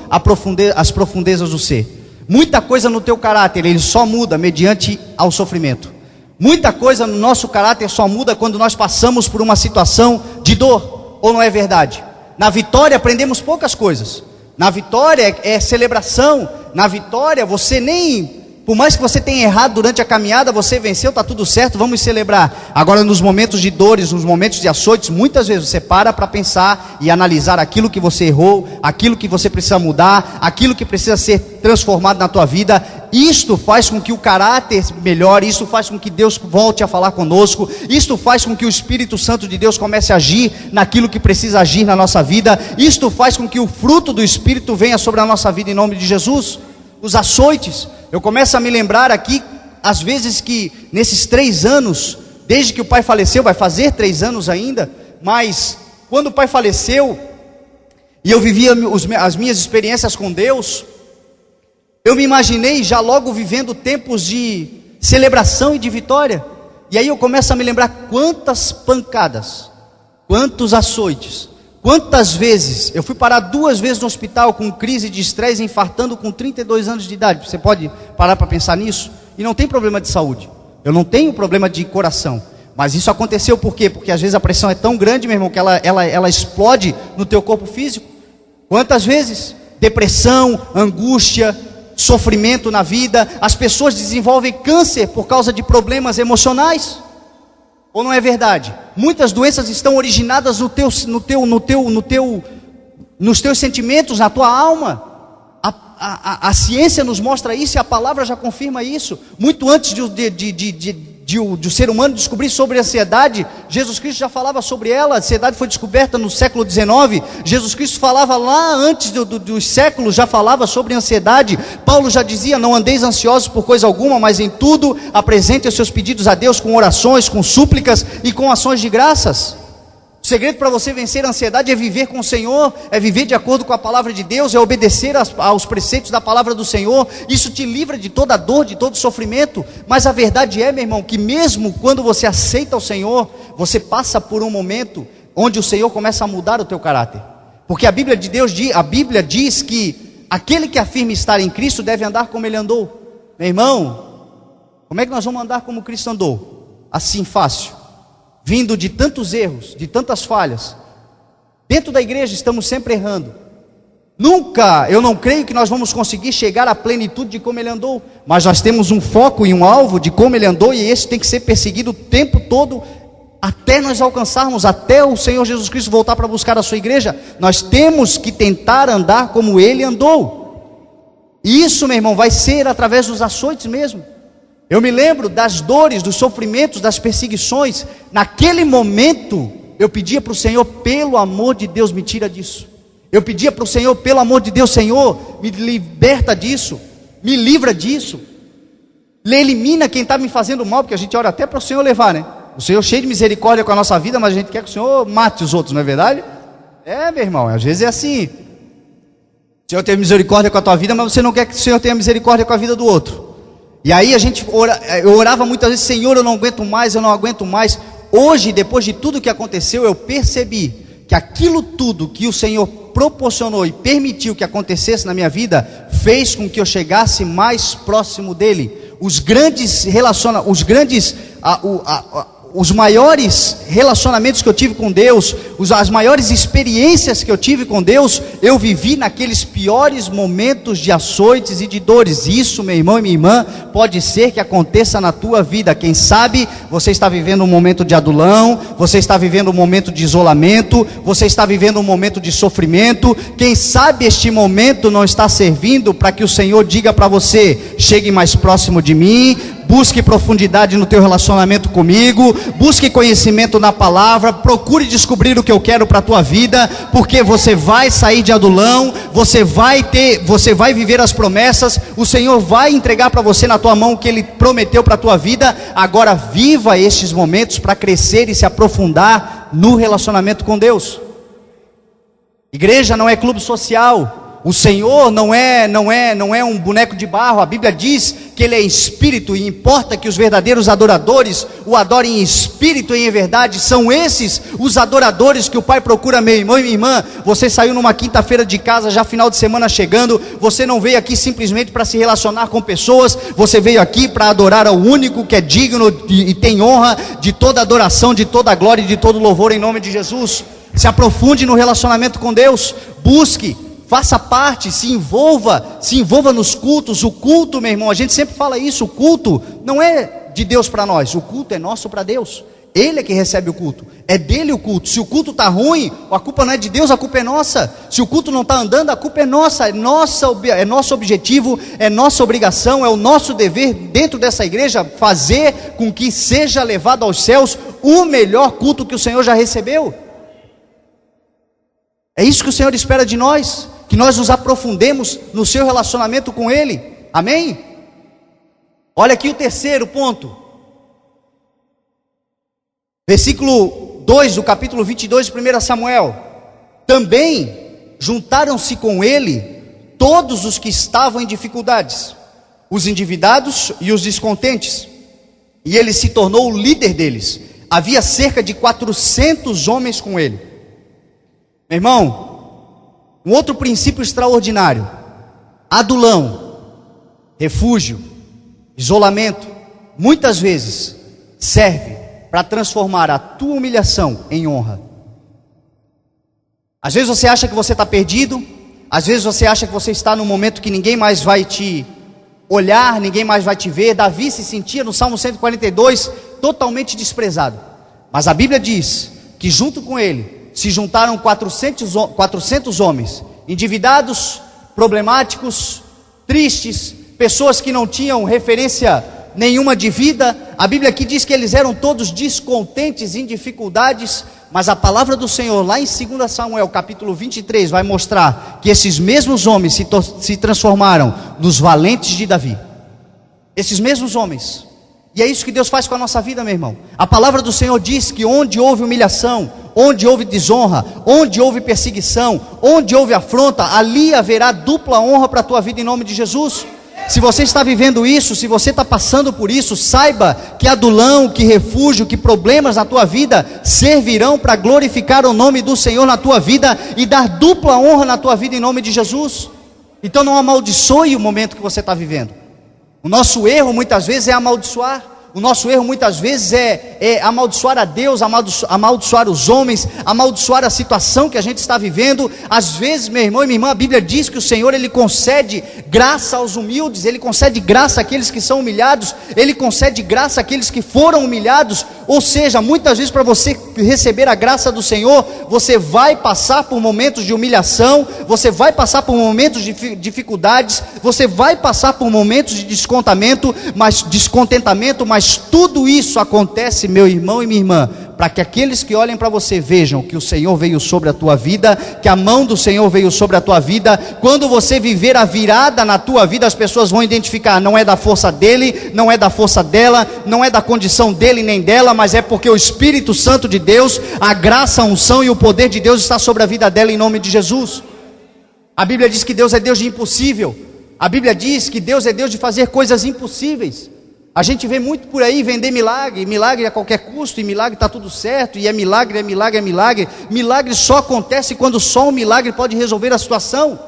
Speaker 2: as profundezas do ser. Muita coisa no teu caráter, ele só muda mediante ao sofrimento. Muita coisa no nosso caráter só muda quando nós passamos por uma situação de dor, ou não é verdade? Na vitória aprendemos poucas coisas. Na vitória é celebração. Na vitória você nem... Por mais que você tenha errado durante a caminhada, você venceu, está tudo certo, vamos celebrar. Agora nos momentos de dores, nos momentos de açoites, muitas vezes você para pensar e analisar aquilo que você errou, aquilo que você precisa mudar, aquilo que precisa ser transformado na tua vida. Isto faz com que o caráter melhore, isto faz com que Deus volte a falar conosco, isto faz com que o Espírito Santo de Deus comece a agir naquilo que precisa agir na nossa vida, isto faz com que o fruto do Espírito venha sobre a nossa vida em nome de Jesus. Os açoites, eu começo a me lembrar aqui, às vezes que nesses 3 anos, desde que o pai faleceu, vai fazer 3 anos ainda, mas quando o pai faleceu, e eu vivia as minhas experiências com Deus, eu me imaginei já logo vivendo tempos de celebração e de vitória, e aí eu começo a me lembrar quantas pancadas, quantos açoites, quantas vezes, eu fui parar 2 vezes no hospital com crise de estresse, infartando com 32 anos de idade, você pode parar para pensar nisso? E não tem problema de saúde, eu não tenho problema de coração, mas isso aconteceu por quê? Porque às vezes a pressão é tão grande, meu irmão, que ela explode no teu corpo físico. Quantas vezes? Depressão, angústia, sofrimento na vida, as pessoas desenvolvem câncer por causa de problemas emocionais. Ou não é verdade? Muitas doenças estão originadas nos teus sentimentos, na tua alma. A ciência nos mostra isso e a palavra já confirma isso. Muito antes o ser humano descobrir sobre a ansiedade, Jesus Cristo já falava sobre ela. A ansiedade foi descoberta no século XIX, Jesus Cristo falava lá antes dos séculos, já falava sobre ansiedade. Paulo já dizia: não andeis ansiosos por coisa alguma, mas em tudo apresentem os seus pedidos a Deus com orações, com súplicas e com ações de graças. O segredo para você vencer a ansiedade é viver com o Senhor, é viver de acordo com a palavra de Deus, é obedecer aos preceitos da palavra do Senhor. Isso te livra de toda dor, de todo sofrimento. Mas a verdade é, meu irmão, que mesmo quando você aceita o Senhor, você passa por um momento onde o Senhor começa a mudar o teu caráter. Porque a Bíblia diz que aquele que afirma estar em Cristo deve andar como ele andou. Meu irmão, como é que nós vamos andar como Cristo andou? Assim fácil, vindo de tantos erros, de tantas falhas. Dentro da igreja estamos sempre errando. Eu não creio que nós vamos conseguir chegar à plenitude de como ele andou, mas nós temos um foco e um alvo de como ele andou, e esse tem que ser perseguido o tempo todo, até nós alcançarmos, até o Senhor Jesus Cristo voltar para buscar a sua igreja. Nós temos que tentar andar como ele andou. E isso, meu irmão, vai ser através dos açoites mesmo. Eu me lembro das dores, dos sofrimentos, das perseguições. Naquele momento, eu pedia para o Senhor: pelo amor de Deus, me tira disso. Eu pedia para o Senhor: pelo amor de Deus, Senhor, me liberta disso, me livra disso, elimina quem está me fazendo mal, porque a gente ora até para o Senhor levar, né? O Senhor cheio de misericórdia com a nossa vida, mas a gente quer que o Senhor mate os outros, não é verdade? Meu irmão, às vezes é assim. O Senhor tem misericórdia com a tua vida, mas você não quer que o Senhor tenha misericórdia com a vida do outro. E aí eu orava muitas vezes: Senhor, eu não aguento mais. Hoje, depois de tudo que aconteceu, eu percebi que aquilo tudo que o Senhor proporcionou e permitiu que acontecesse na minha vida, fez com que eu chegasse mais próximo dele. Os maiores relacionamentos que eu tive com Deus, as maiores experiências que eu tive com Deus, eu vivi naqueles piores momentos de açoites e de dores. Isso, meu irmão e minha irmã, pode ser que aconteça na tua vida. Quem sabe você está vivendo um momento de adulão, você está vivendo um momento de isolamento, você está vivendo um momento de sofrimento. Quem sabe este momento não está servindo para que o Senhor diga para você: chegue mais próximo de mim, busque profundidade no teu relacionamento comigo, busque conhecimento na palavra, procure descobrir o que eu quero para a tua vida, porque você vai sair de adulão, você vai viver as promessas, o Senhor vai entregar para você na tua mão o que Ele prometeu para a tua vida. Agora viva estes momentos para crescer e se aprofundar no relacionamento com Deus. Igreja não é clube social. O Senhor não é um boneco de barro. A Bíblia diz que Ele é espírito, e importa que os verdadeiros adoradores o adorem em espírito e em verdade. São esses os adoradores que o Pai procura. Meu irmão e minha irmã, você saiu numa quinta-feira de casa, já final de semana chegando, você não veio aqui simplesmente para se relacionar com pessoas, você veio aqui para adorar ao único que é digno e tem honra de toda adoração, de toda glória e de todo louvor, em nome de Jesus. Se aprofunde no relacionamento com Deus, busque, faça parte, se envolva nos cultos. O culto, meu irmão, a gente sempre fala isso: o culto não é de Deus para nós, o culto é nosso para Deus. Ele é que recebe o culto, é dele o culto. Se o culto está ruim, a culpa não é de Deus, a culpa é nossa. Se o culto não está andando, a culpa é nossa. É nosso objetivo, é nossa obrigação, é o nosso dever dentro dessa igreja fazer com que seja levado aos céus o melhor culto que o Senhor já recebeu. É isso que o Senhor espera de nós, que nós nos aprofundemos no seu relacionamento com Ele. Amém? Olha aqui o terceiro ponto. Versículo 2 do capítulo 22 de 1 Samuel. Também juntaram-se com ele todos os que estavam em dificuldades, os endividados e os descontentes, e ele se tornou o líder deles. Havia cerca de 400 homens com ele. Meu irmão, um outro princípio extraordinário: adulão, refúgio, isolamento, muitas vezes serve para transformar a tua humilhação em honra. Às vezes você acha que você está perdido, às vezes você acha que você está num momento que ninguém mais vai te olhar, ninguém mais vai te ver. Davi se sentia no Salmo 142 totalmente desprezado, mas a Bíblia diz que junto com ele se juntaram 400 homens, endividados, problemáticos, tristes, pessoas que não tinham referência nenhuma de vida. A Bíblia aqui diz que eles eram todos descontentes, em dificuldades, mas a palavra do Senhor lá em 2 Samuel capítulo 23 vai mostrar que esses mesmos homens se transformaram nos valentes de Davi. Esses mesmos homens. E é isso que Deus faz com a nossa vida, meu irmão. A palavra do Senhor diz que onde houve humilhação, onde houve desonra, onde houve perseguição, onde houve afronta, ali haverá dupla honra para a tua vida em nome de Jesus. Se você está vivendo isso, se você está passando por isso, saiba que adulão, que refúgio, que problemas na tua vida servirão para glorificar o nome do Senhor na tua vida e dar dupla honra na tua vida em nome de Jesus. Então não amaldiçoe o momento que você está vivendo. O nosso erro muitas vezes é amaldiçoar. O nosso erro muitas vezes é amaldiçoar a Deus, amaldiçoar os homens, amaldiçoar a situação que a gente está vivendo. Às vezes, meu irmão e minha irmã, a Bíblia diz que o Senhor, Ele concede graça aos humildes, Ele concede graça àqueles que são humilhados, Ele concede graça àqueles que foram humilhados. Ou seja, muitas vezes para você receber a graça do Senhor, você vai passar por momentos de humilhação, você vai passar por momentos de dificuldades, você vai passar por momentos de descontentamento, mas tudo isso acontece, meu irmão e minha irmã, para que aqueles que olhem para você vejam que o Senhor veio sobre a tua vida, que a mão do Senhor veio sobre a tua vida. Quando você viver a virada na tua vida, as pessoas vão identificar, não é da força dele, não é da força dela, não é da condição dele nem dela, mas é porque o Espírito Santo de Deus, a graça, a unção e o poder de Deus está sobre a vida dela em nome de Jesus. A Bíblia diz que Deus é Deus de impossível. A Bíblia diz que Deus é Deus de fazer coisas impossíveis. A gente vê muito por aí vender milagre, milagre a qualquer custo, e milagre está tudo certo, e é milagre, é milagre, é milagre. Milagre só acontece quando só um milagre pode resolver a situação.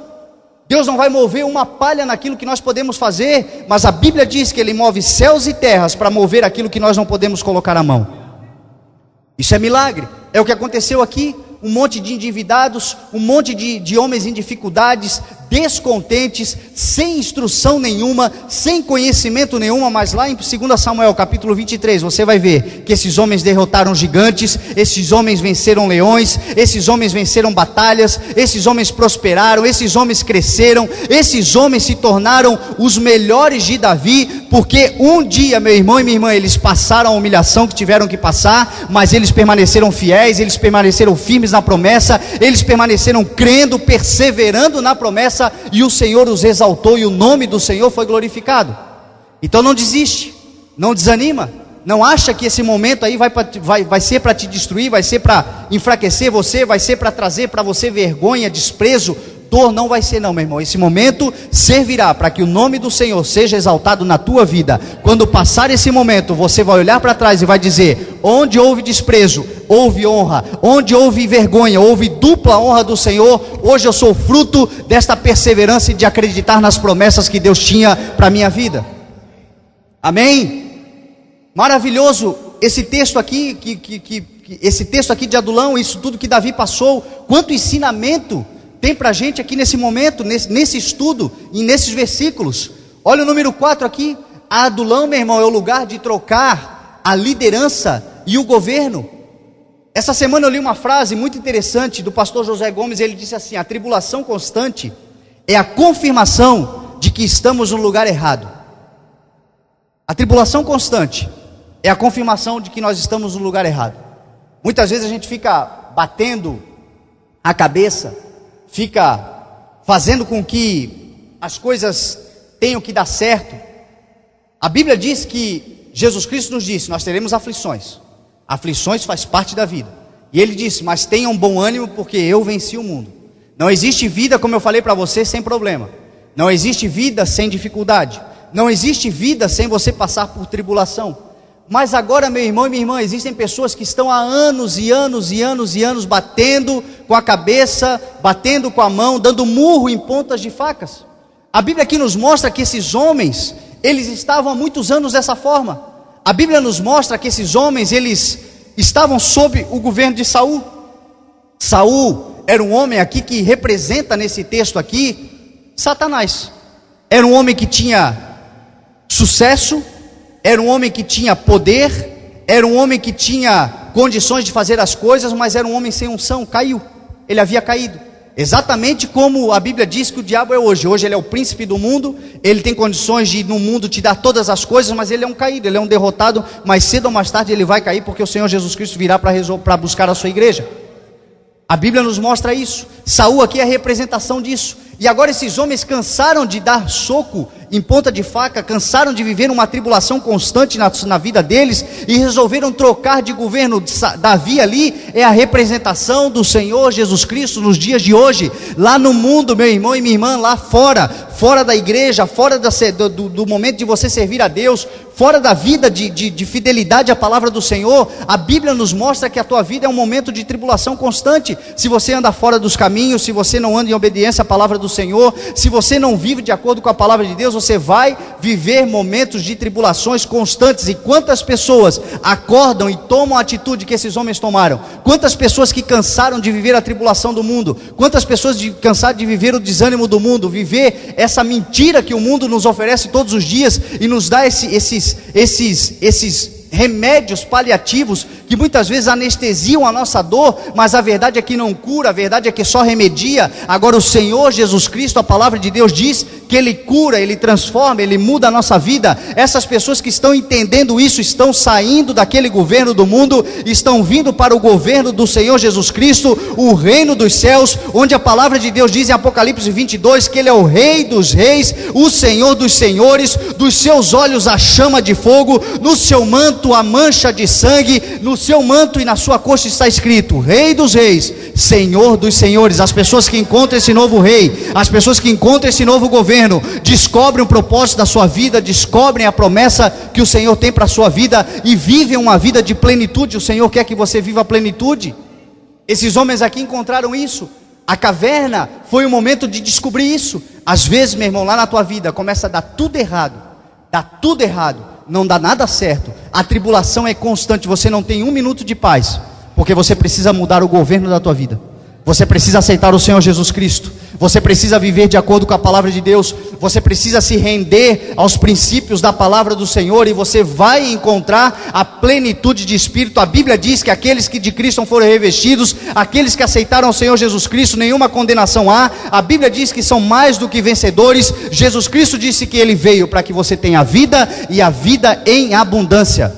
Speaker 2: Deus não vai mover uma palha naquilo que nós podemos fazer, mas a Bíblia diz que Ele move céus e terras para mover aquilo que nós não podemos colocar a mão. Isso é milagre, é o que aconteceu aqui. Um monte de endividados, um monte de homens em dificuldades, descontentes, sem instrução nenhuma, sem conhecimento nenhuma. Mas lá em 2 Samuel capítulo 23, você vai ver que esses homens derrotaram gigantes, esses homens venceram leões, esses homens venceram batalhas, esses homens prosperaram, esses homens cresceram, esses homens se tornaram os melhores de Davi, porque um dia, meu irmão e minha irmã, eles passaram a humilhação que tiveram que passar, mas eles permaneceram fiéis, eles permaneceram firmes na promessa, eles permaneceram crendo, perseverando na promessa, e o Senhor os exaltou, e o nome do Senhor foi glorificado. Então não desiste, não desanima, não acha que esse momento aí vai ser para te destruir, vai ser para enfraquecer você, vai ser para trazer para você vergonha, desprezo, dor. Não vai ser não, meu irmão. Esse momento servirá para que o nome do Senhor seja exaltado na tua vida. Quando passar esse momento, você vai olhar para trás e vai dizer: onde houve desprezo, houve honra, onde houve vergonha, houve dupla honra do Senhor. Hoje eu sou fruto desta perseverança e de acreditar nas promessas que Deus tinha para a minha vida. Amém? Maravilhoso esse texto aqui, esse texto aqui de Adulão, isso tudo que Davi passou. Quanto ensinamento tem para a gente aqui nesse momento, nesse estudo e nesses versículos. Olha o número 4 aqui. A Adulão, meu irmão, é o lugar de trocar a liderança e o governo. Essa semana eu li uma frase muito interessante do pastor José Gomes. Ele disse assim: a tribulação constante é a confirmação de que estamos no lugar errado. A tribulação constante é a confirmação de que nós estamos no lugar errado. Muitas vezes a gente fica batendo a cabeça, fica fazendo com que as coisas tenham que dar certo. A Bíblia diz que Jesus Cristo nos disse: nós teremos aflições. Aflições faz parte da vida. E Ele disse: mas tenham bom ânimo, porque eu venci o mundo. Não existe vida, como eu falei para você, sem problema. Não existe vida sem dificuldade. Não existe vida sem você passar por tribulação. Mas agora, meu irmão e minha irmã, existem pessoas que estão há anos e anos e anos e anos batendo com a cabeça, batendo com a mão, dando murro em pontas de facas. A Bíblia aqui nos mostra que esses homens, eles estavam há muitos anos dessa forma. A Bíblia nos mostra que esses homens, eles estavam sob o governo de Saul. Saul era um homem aqui que representa nesse texto aqui Satanás. Era um homem que tinha sucesso, era um homem que tinha poder, era um homem que tinha condições de fazer as coisas, mas era um homem sem unção, caiu, ele havia caído. Exatamente como a Bíblia diz que o diabo é hoje. Hoje ele é o príncipe do mundo, ele tem condições de no mundo te dar todas as coisas, mas ele é um caído, ele é um derrotado. Mais cedo ou mais tarde ele vai cair, porque o Senhor Jesus Cristo virá para buscar a sua igreja. A Bíblia nos mostra isso. Saul aqui é a representação disso. E agora esses homens cansaram de dar soco em ponta de faca, cansaram de viver uma tribulação constante na vida deles, e resolveram trocar de governo. Davi ali é a representação do Senhor Jesus Cristo nos dias de hoje, lá no mundo, meu irmão e minha irmã, lá fora da igreja, fora do momento de você servir a Deus, fora da vida de fidelidade à palavra do Senhor. A Bíblia nos mostra que a tua vida é um momento de tribulação constante. Se você anda fora dos caminhos, se você não anda em obediência à palavra do Senhor, se você não vive de acordo com a palavra de Deus, você vai viver momentos de tribulações constantes. E quantas pessoas acordam e tomam a atitude que esses homens tomaram? Quantas pessoas que cansaram de viver a tribulação do mundo? Quantas pessoas cansaram de viver o desânimo do mundo? Viver essa mentira que o mundo nos oferece todos os dias e nos dá esses remédios paliativos que muitas vezes anestesiam a nossa dor, mas a verdade é que não cura, a verdade é que só remedia. Agora o Senhor Jesus Cristo, a palavra de Deus diz que Ele cura, Ele transforma, Ele muda a nossa vida. Essas pessoas que estão entendendo isso, estão saindo daquele governo do mundo, estão vindo para o governo do Senhor Jesus Cristo, o reino dos céus, onde a palavra de Deus diz em Apocalipse 22, que Ele é o Rei dos reis, o Senhor dos senhores. Dos seus olhos a chama de fogo, no seu manto a mancha de sangue, no seu manto e na sua coxa está escrito: Rei dos reis, Senhor dos senhores. As pessoas que encontram esse novo rei, as pessoas que encontram esse novo governo, descobrem o propósito da sua vida, descobrem a promessa que o Senhor tem para a sua vida e vivem uma vida de plenitude. O Senhor quer que você viva a plenitude. Esses homens aqui encontraram isso. A caverna foi o momento de descobrir isso. Às vezes, meu irmão, lá na tua vida começa a dar tudo errado, não dá nada certo, a tribulação é constante, você não tem um minuto de paz, porque você precisa mudar o governo da tua vida. Você precisa aceitar o Senhor Jesus Cristo, você precisa viver de acordo com a palavra de Deus, você precisa se render aos princípios da palavra do Senhor, e você vai encontrar a plenitude de Espírito. A Bíblia diz que aqueles que de Cristo foram revestidos, aqueles que aceitaram o Senhor Jesus Cristo, nenhuma condenação há. A Bíblia diz que são mais do que vencedores. Jesus Cristo disse que Ele veio para que você tenha vida, e a vida em abundância.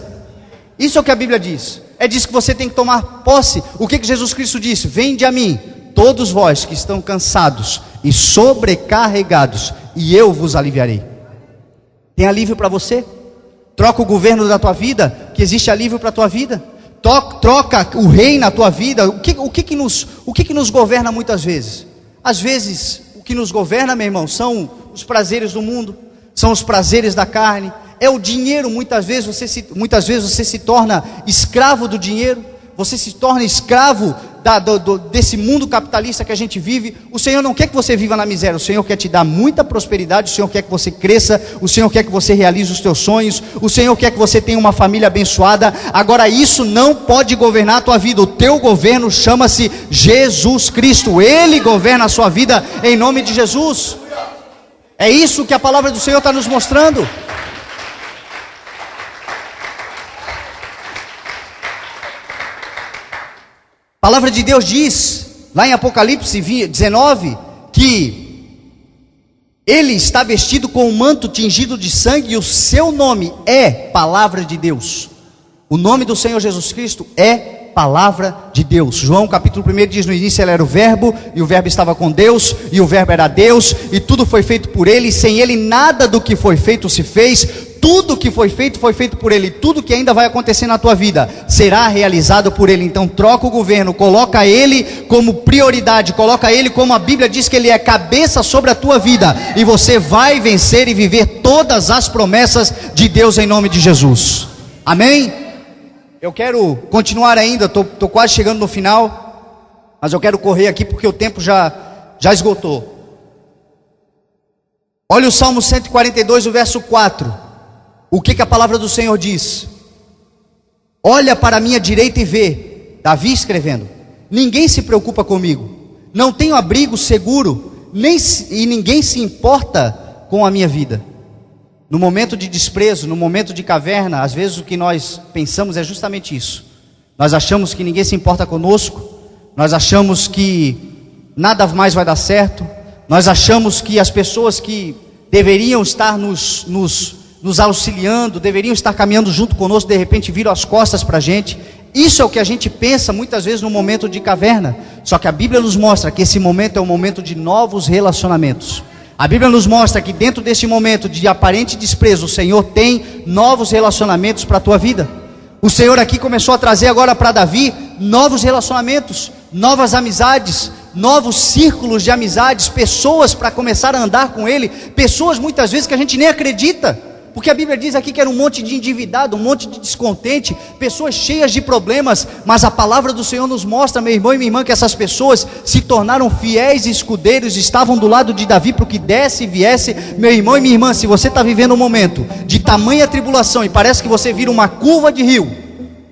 Speaker 2: Isso é o que a Bíblia diz. É disso que você tem que tomar posse. O que Jesus Cristo disse? Vinde a mim, todos vós que estão cansados e sobrecarregados, e eu vos aliviarei. Tem alívio para você? Troca o governo da tua vida, que existe alívio para a tua vida. Troca o rei na tua vida. O que nos governa muitas vezes? Às vezes, o que nos governa, meu irmão, são os prazeres do mundo, são os prazeres da carne, é o dinheiro. Muitas vezes você se torna escravo do dinheiro, você se torna escravo desse mundo capitalista que a gente vive. O Senhor não quer que você viva na miséria, o Senhor quer te dar muita prosperidade, o Senhor quer que você cresça, o Senhor quer que você realize os teus sonhos, o Senhor quer que você tenha uma família abençoada. Agora isso não pode governar a tua vida. O teu governo chama-se Jesus Cristo, Ele governa a sua vida em nome de Jesus. É isso que a palavra do Senhor está nos mostrando. A palavra de Deus diz, lá em Apocalipse 19, que Ele está vestido com um manto tingido de sangue, e o seu nome é Palavra de Deus. O nome do Senhor Jesus Cristo é Palavra de Deus. João capítulo 1 diz: no início Ele era o verbo, e o verbo estava com Deus, e o verbo era Deus, e tudo foi feito por Ele, e sem Ele nada do que foi feito se fez. Tudo que foi feito por Ele. Tudo que ainda vai acontecer na tua vida será realizado por Ele. Então troca o governo, coloca Ele como prioridade, coloca Ele como a Bíblia diz que Ele é cabeça sobre a tua vida, e você vai vencer e viver todas as promessas de Deus em nome de Jesus. Amém? Eu quero continuar ainda, estou quase chegando no final, mas eu quero correr aqui porque o tempo já esgotou. Olha o Salmo 142, o verso 4. O que a palavra do Senhor diz? Olha para a minha direita e vê, Davi escrevendo: ninguém se preocupa comigo, não tenho abrigo seguro, e ninguém se importa com a minha vida. No momento de desprezo, no momento de caverna, às vezes o que nós pensamos é justamente isso. Nós achamos que ninguém se importa conosco, nós achamos que nada mais vai dar certo. Nós achamos que as pessoas que deveriam estar nos auxiliando, deveriam estar caminhando junto conosco, de repente viram as costas para a gente. Isso é o que a gente pensa muitas vezes no momento de caverna. Só que a Bíblia nos mostra que esse momento é um momento de novos relacionamentos. A Bíblia nos mostra que dentro desse momento de aparente desprezo, o Senhor tem novos relacionamentos para a tua vida. O Senhor aqui começou a trazer agora para Davi novos relacionamentos, novas amizades, novos círculos de amizades, pessoas para começar a andar com Ele, pessoas muitas vezes que a gente nem acredita, porque a Bíblia diz aqui que era um monte de endividado, um monte de descontente, pessoas cheias de problemas, mas a palavra do Senhor nos mostra, meu irmão e minha irmã, que essas pessoas se tornaram fiéis e escudeiros, estavam do lado de Davi para o que desse e viesse. Meu irmão e minha irmã, se você está vivendo um momento de tamanha tribulação e parece que você vira uma curva de rio,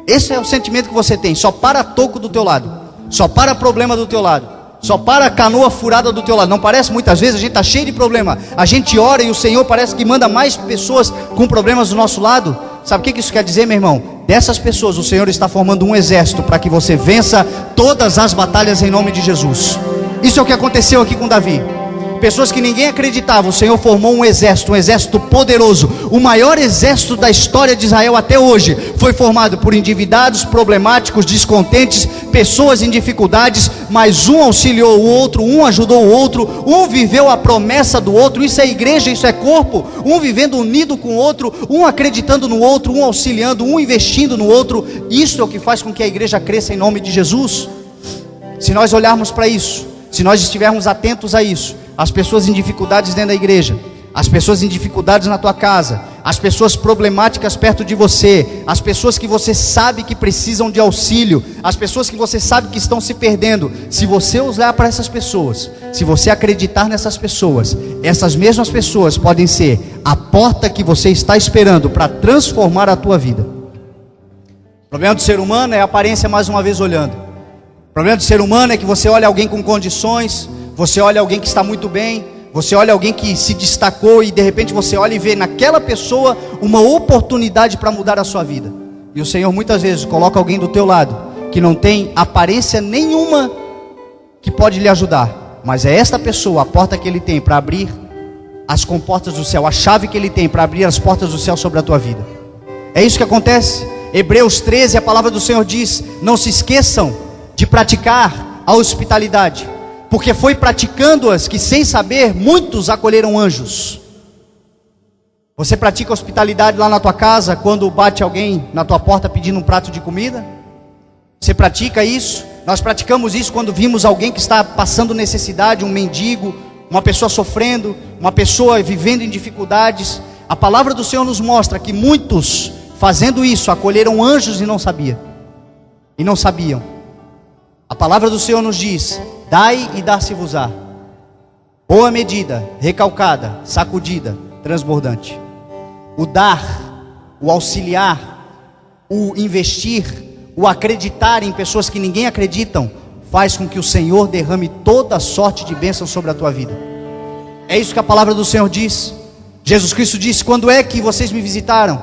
Speaker 2: esse é o sentimento que você tem, só para toco do teu lado, só para problema do teu lado, só para a canoa furada do teu lado. Não parece? Muitas vezes a gente está cheio de problema, a gente ora e o Senhor parece que manda mais pessoas com problemas do nosso lado. Sabe o que isso quer dizer, meu irmão? Dessas pessoas o Senhor está formando um exército para que você vença todas as batalhas em nome de Jesus. Isso é o que aconteceu aqui com Davi. Pessoas que ninguém acreditava, o Senhor formou um exército poderoso. O maior exército da história de Israel até hoje foi formado por endividados, problemáticos, descontentes, pessoas em dificuldades, mas um auxiliou o outro, um ajudou o outro, um viveu a promessa do outro. Isso é igreja, isso é corpo, um vivendo unido com o outro, um acreditando no outro, um auxiliando, um investindo no outro. Isso é o que faz com que a igreja cresça em nome de Jesus. Se nós olharmos para isso, se nós estivermos atentos a isso, as pessoas em dificuldades dentro da igreja, as pessoas em dificuldades na tua casa, as pessoas problemáticas perto de você, as pessoas que você sabe que precisam de auxílio, as pessoas que você sabe que estão se perdendo, se você olhar para essas pessoas, se você acreditar nessas pessoas, essas mesmas pessoas podem ser a porta que você está esperando para transformar a tua vida. O problema do ser humano é a aparência, mais uma vez olhando. O problema do ser humano é que você olha alguém com condições, você olha alguém que está muito bem, você olha alguém que se destacou e de repente você olha e vê naquela pessoa uma oportunidade para mudar a sua vida. E o Senhor muitas vezes coloca alguém do teu lado que não tem aparência nenhuma que pode lhe ajudar, mas é esta pessoa a porta que Ele tem para abrir as comportas do céu, a chave que Ele tem para abrir as portas do céu sobre a tua vida. É isso que acontece. Hebreus 13, a palavra do Senhor diz: não se esqueçam de praticar a hospitalidade, porque foi praticando-as que, sem saber, muitos acolheram anjos. Você pratica hospitalidade lá na tua casa, quando bate alguém na tua porta pedindo um prato de comida? Você pratica isso? Nós praticamos isso quando vimos alguém que está passando necessidade, um mendigo, uma pessoa sofrendo, uma pessoa vivendo em dificuldades. A palavra do Senhor nos mostra que muitos, fazendo isso, acolheram anjos e não sabiam. A palavra do Senhor nos diz: dai e dar-se-vos-á, boa medida, recalcada, sacudida, transbordante. O dar, o auxiliar, o investir, o acreditar em pessoas que ninguém acreditam, faz com que o Senhor derrame toda sorte de bênçãos sobre a tua vida. É isso que a palavra do Senhor diz. Jesus Cristo disse: quando é que vocês me visitaram?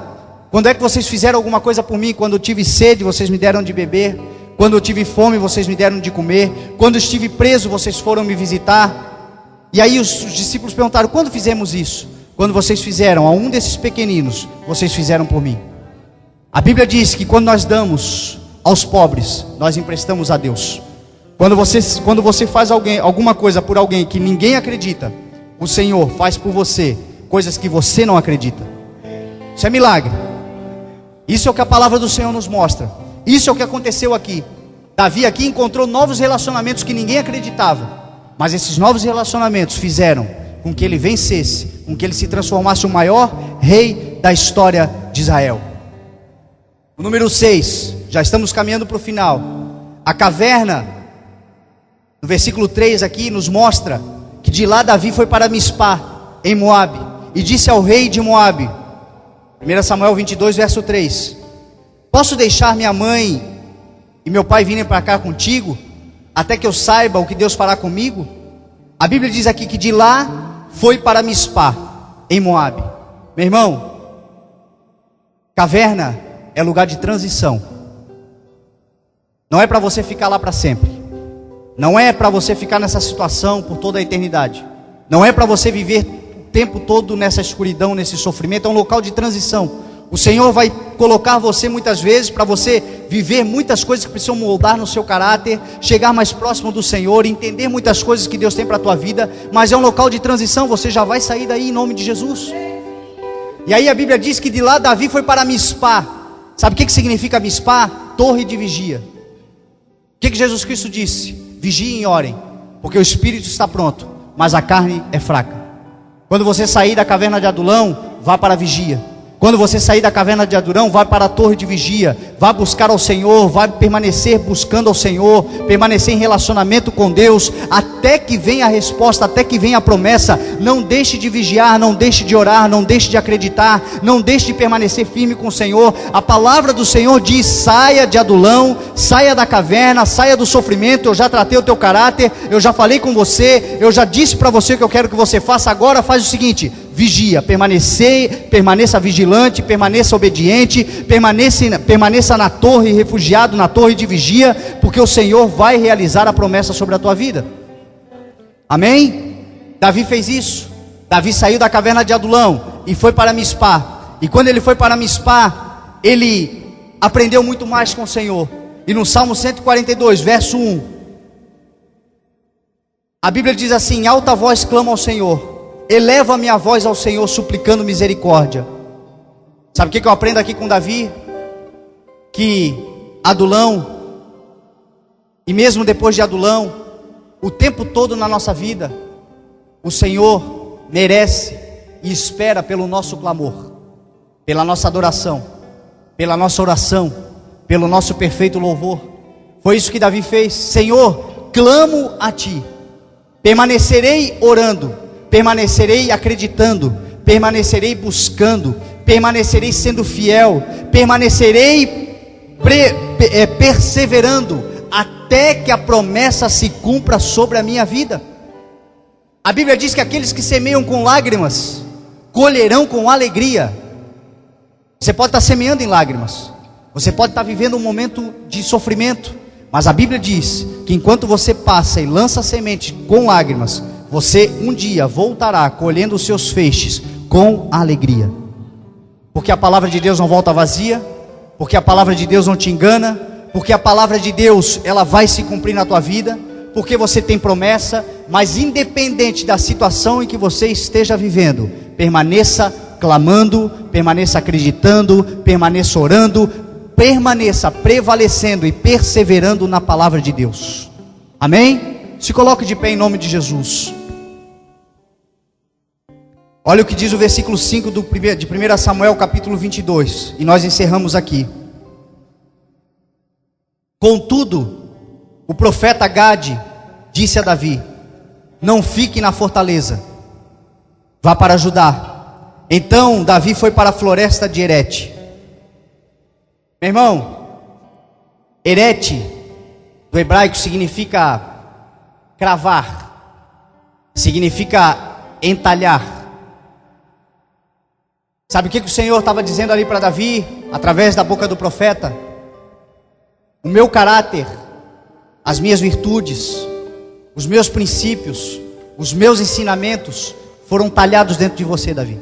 Speaker 2: Quando é que vocês fizeram alguma coisa por mim? Quando eu tive sede, vocês me deram de beber. Quando eu tive fome, vocês me deram de comer. Quando eu estive preso, vocês foram me visitar. E aí os discípulos perguntaram: quando fizemos isso? Quando vocês fizeram a um desses pequeninos, vocês fizeram por mim. A Bíblia diz que quando nós damos aos pobres, nós emprestamos a Deus. Quando você faz alguma coisa por alguém que ninguém acredita, o Senhor faz por você coisas que você não acredita. Isso é milagre. Isso é o que a palavra do Senhor nos mostra. Isso é o que aconteceu aqui. Davi aqui encontrou novos relacionamentos que ninguém acreditava, mas esses novos relacionamentos fizeram com que ele vencesse, com que ele se transformasse o maior rei da história de Israel. O número 6, já estamos caminhando para o final. A caverna, no versículo 3 aqui, nos mostra que de lá Davi foi para Mispá, em Moabe, e disse ao rei de Moabe, 1 Samuel 22, verso 3: posso deixar minha mãe e meu pai virem para cá contigo, até que eu saiba o que Deus fará comigo? A Bíblia diz aqui que de lá foi para Mispá, em Moabe. Meu irmão, caverna é lugar de transição. Não é para você ficar lá para sempre. Não é para você ficar nessa situação por toda a eternidade. Não é para você viver o tempo todo nessa escuridão, nesse sofrimento. É um local de transição. O Senhor vai colocar você muitas vezes para você viver muitas coisas que precisam moldar no seu caráter, chegar mais próximo do Senhor, entender muitas coisas que Deus tem para a tua vida, mas é um local de transição. Você já vai sair daí em nome de Jesus. E aí a Bíblia diz que de lá Davi foi para Mispá. Sabe o que significa Mispá? Torre de vigia. O que Jesus Cristo disse? Vigiem e orem, porque o espírito está pronto, mas a carne é fraca. Quando você sair da caverna de Adulão, vá para a vigia. Quando você sair da caverna de Adulão, vai para a torre de vigia, vai buscar ao Senhor, vai permanecer buscando ao Senhor, permanecer em relacionamento com Deus, até que venha a resposta, até que venha a promessa. Não deixe de vigiar, não deixe de orar, não deixe de acreditar, não deixe de permanecer firme com o Senhor. A palavra do Senhor diz: saia de Adulão, saia da caverna, saia do sofrimento. Eu já tratei o teu caráter, eu já falei com você, eu já disse para você o que eu quero que você faça. Agora faz o seguinte: vigia, permaneça vigilante, permaneça obediente, permaneça na torre, refugiado na torre de vigia, porque o Senhor vai realizar a promessa sobre a tua vida. Amém? Davi fez isso. Davi saiu da caverna de Adulão e foi para Mispá. E quando ele foi para Mispá, ele aprendeu muito mais com o Senhor. E no Salmo 142, verso 1, a Bíblia diz assim: em alta voz clamo ao Senhor, eleva a minha voz ao Senhor, suplicando misericórdia. Sabe o que eu aprendo aqui com Davi? Que Adulão, e mesmo depois de Adulão, o tempo todo na nossa vida, o Senhor merece e espera pelo nosso clamor, pela nossa adoração, pela nossa oração, pelo nosso perfeito louvor. Foi isso que Davi fez. Senhor, clamo a Ti, permanecerei orando, permanecerei acreditando, permanecerei buscando, permanecerei sendo fiel, permanecerei perseverando, até que a promessa se cumpra sobre a minha vida. A Bíblia diz que aqueles que semeiam com lágrimas, colherão com alegria. Você pode estar semeando em lágrimas, você pode estar vivendo um momento de sofrimento, mas a Bíblia diz que enquanto você passa e lança semente com lágrimas, você um dia voltará colhendo os seus feixes com alegria. Porque a palavra de Deus não volta vazia, porque a palavra de Deus não te engana, porque a palavra de Deus, ela vai se cumprir na tua vida, porque você tem promessa. Mas independente da situação em que você esteja vivendo, permaneça clamando, permaneça acreditando, permaneça orando, permaneça prevalecendo e perseverando na palavra de Deus. Amém? Se coloque de pé em nome de Jesus. Olha o que diz o versículo 5 de 1 Samuel capítulo 22, e nós encerramos aqui. Contudo, o profeta Gade disse a Davi: não fique na fortaleza, vá para Judá. Então Davi foi para a floresta de Herete. Meu irmão, Herete do hebraico significa cravar, significa entalhar. Sabe o que o Senhor estava dizendo ali para Davi, através da boca do profeta? O meu caráter, as minhas virtudes, os meus princípios, os meus ensinamentos foram talhados dentro de você, Davi.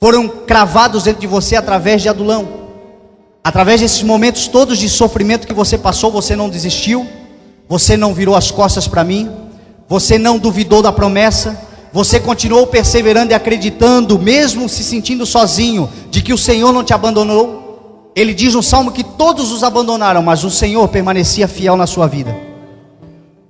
Speaker 2: Foram cravados dentro de você através de Adulão. Através desses momentos todos de sofrimento que você passou, você não desistiu, você não virou as costas para mim, você não duvidou da promessa, você continuou perseverando e acreditando, mesmo se sentindo sozinho, de que o Senhor não te abandonou. Ele diz no Salmo que todos os abandonaram, mas o Senhor permanecia fiel na sua vida.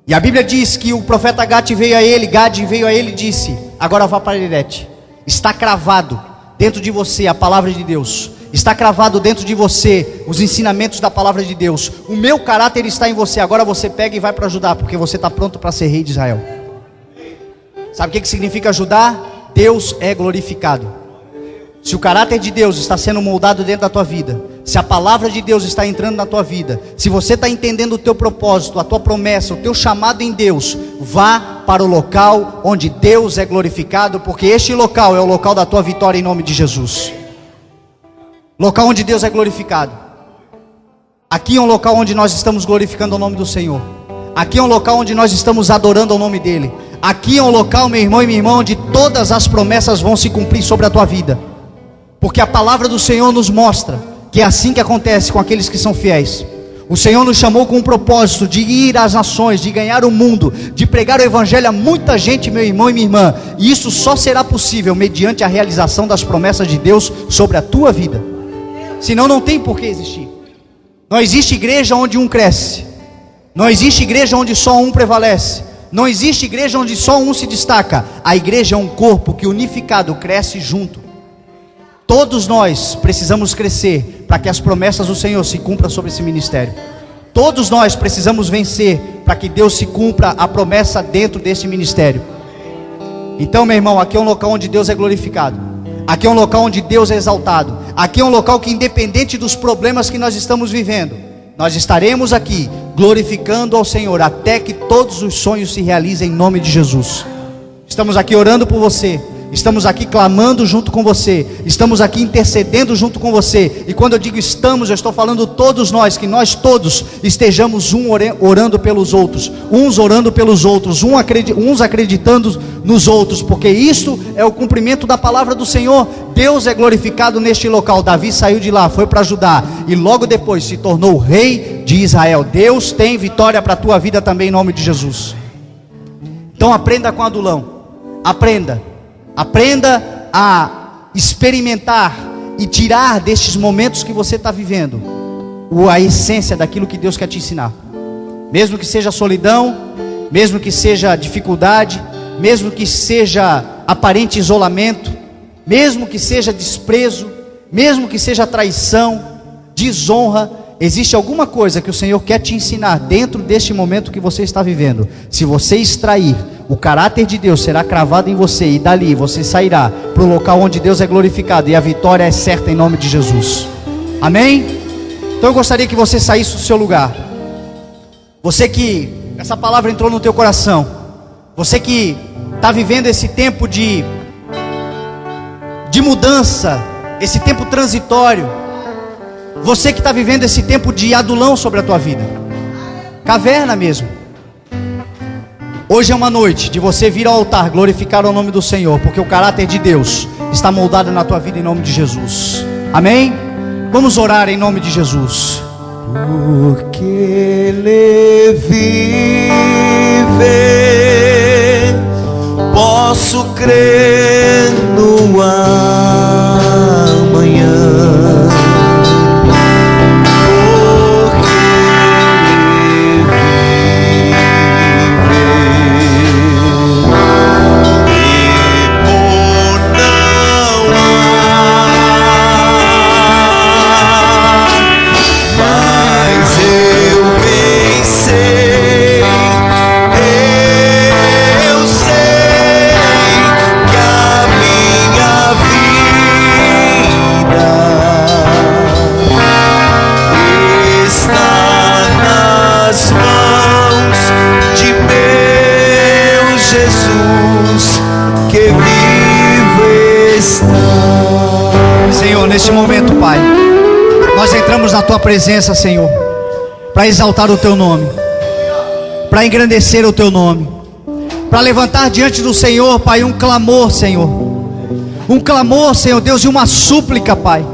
Speaker 2: E a Bíblia diz que o profeta Gade veio a ele e disse: agora vá para Herete. Está cravado dentro de você a palavra de Deus, está cravado dentro de você os ensinamentos da palavra de Deus. O meu caráter está em você. Agora você pega e vai para Judá, porque você está pronto para ser rei de Israel. Sabe o que significa ajudar? Deus é glorificado. Se o caráter de Deus está sendo moldado dentro da tua vida, se a palavra de Deus está entrando na tua vida, se você está entendendo o teu propósito, a tua promessa, o teu chamado em Deus, vá para o local onde Deus é glorificado, porque este local é o local da tua vitória em nome de Jesus. Local onde Deus é glorificado. Aqui é um local onde nós estamos glorificando o nome do Senhor. Aqui é um local onde nós estamos adorando ao nome dEle. Aqui é um local, meu irmão e minha irmã, onde todas as promessas vão se cumprir sobre a tua vida. Porque a palavra do Senhor nos mostra que é assim que acontece com aqueles que são fiéis. O Senhor nos chamou com um propósito de ir às nações, de ganhar o mundo, de pregar o evangelho a muita gente, meu irmão e minha irmã. E isso só será possível mediante a realização das promessas de Deus sobre a tua vida. Senão não tem por que existir. Não existe igreja onde um cresce. Não existe igreja onde só um prevalece. Não existe igreja onde só um se destaca. A igreja é um corpo que unificado cresce junto. Todos nós precisamos crescer para que as promessas do Senhor se cumpram sobre esse ministério. Todos nós precisamos vencer para que Deus se cumpra a promessa dentro desse ministério. Então, meu irmão, aqui é um local onde Deus é glorificado. Aqui é um local onde Deus é exaltado. Aqui é um local que, independente dos problemas que nós estamos vivendo, nós estaremos aqui glorificando ao Senhor até que todos os sonhos se realizem em nome de Jesus. Estamos aqui orando por você. Estamos aqui clamando junto com você. Estamos aqui intercedendo junto com você. E quando eu digo estamos, eu estou falando todos nós. Que nós todos estejamos orando pelos outros. Uns orando pelos outros. Uns acreditando nos outros. Porque isso é o cumprimento da palavra do Senhor. Deus é glorificado neste local. Davi saiu de lá, foi para Judá. E logo depois se tornou rei de Israel. Deus tem vitória para a tua vida também em nome de Jesus. Então aprenda com Adulão. Aprenda a experimentar e tirar destes momentos que você está vivendo a essência daquilo que Deus quer te ensinar. Mesmo que seja solidão, mesmo que seja dificuldade, mesmo que seja aparente isolamento, mesmo que seja desprezo, mesmo que seja traição, desonra, existe alguma coisa que o Senhor quer te ensinar dentro deste momento que você está vivendo. Se você extrair, o caráter de Deus será cravado em você, e dali você sairá para o local onde Deus é glorificado, e a vitória é certa em nome de Jesus. Amém? Então eu gostaria que você saísse do seu lugar. Você que essa palavra entrou no teu coração, você que está vivendo esse tempo de mudança, esse tempo transitório, você que está vivendo esse tempo de adulão sobre a tua vida, caverna mesmo. Hoje é uma noite de você vir ao altar, glorificar o nome do Senhor, porque o caráter de Deus está moldado na tua vida em nome de Jesus. Amém? Vamos orar em nome de Jesus.
Speaker 3: Porque Ele vive, posso crer no amanhã.
Speaker 2: Neste momento, Pai, nós entramos na Tua presença, Senhor, para exaltar o Teu nome, para engrandecer o Teu nome, para levantar diante do Senhor, Pai, um clamor, Senhor, Deus, e uma súplica, Pai.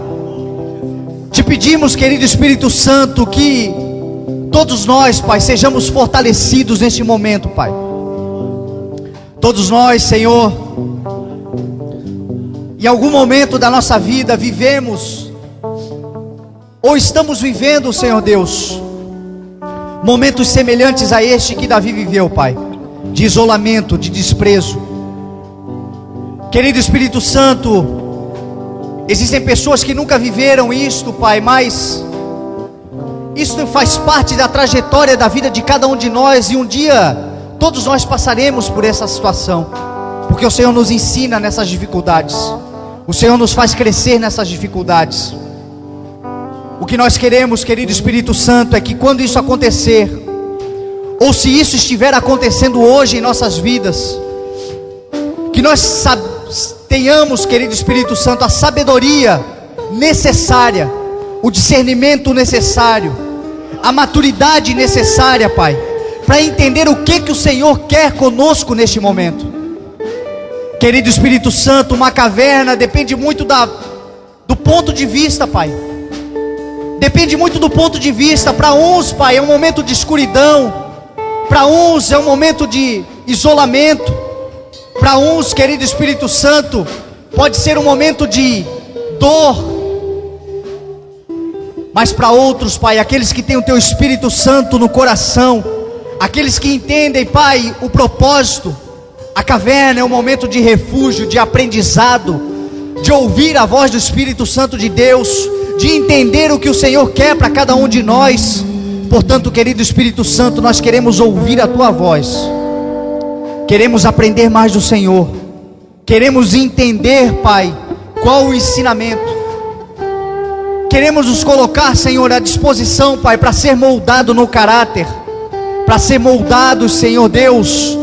Speaker 2: Te pedimos, querido Espírito Santo, que todos nós, Pai, sejamos fortalecidos neste momento, Pai. Todos nós, Senhor, em algum momento da nossa vida vivemos, ou estamos vivendo, Senhor Deus, momentos semelhantes a este que Davi viveu, Pai, de isolamento, de desprezo. Querido Espírito Santo, existem pessoas que nunca viveram isto, Pai, mas isso faz parte da trajetória da vida de cada um de nós, e um dia todos nós passaremos por essa situação, porque o Senhor nos ensina nessas dificuldades. O Senhor nos faz crescer nessas dificuldades. O que nós queremos, querido Espírito Santo, é que quando isso acontecer, ou se isso estiver acontecendo hoje em nossas vidas, que nós tenhamos, querido Espírito Santo, a sabedoria necessária, o discernimento necessário, a maturidade necessária, Pai, para entender o que o Senhor quer conosco neste momento. Querido Espírito Santo, uma caverna depende muito do ponto de vista, Pai. Depende muito do ponto de vista. Para uns, Pai, é um momento de escuridão. Para uns é um momento de isolamento. Para uns, querido Espírito Santo, pode ser um momento de dor. Mas para outros, Pai, aqueles que têm o Teu Espírito Santo no coração, aqueles que entendem, Pai, o propósito, a caverna é um momento de refúgio, de aprendizado, de ouvir a voz do Espírito Santo de Deus, de entender o que o Senhor quer para cada um de nós. Portanto, querido Espírito Santo, nós queremos ouvir a Tua voz, queremos aprender mais do Senhor, queremos entender, Pai, qual o ensinamento. Queremos nos colocar, Senhor, à disposição, Pai, para ser moldado no caráter, para ser moldado, Senhor Deus,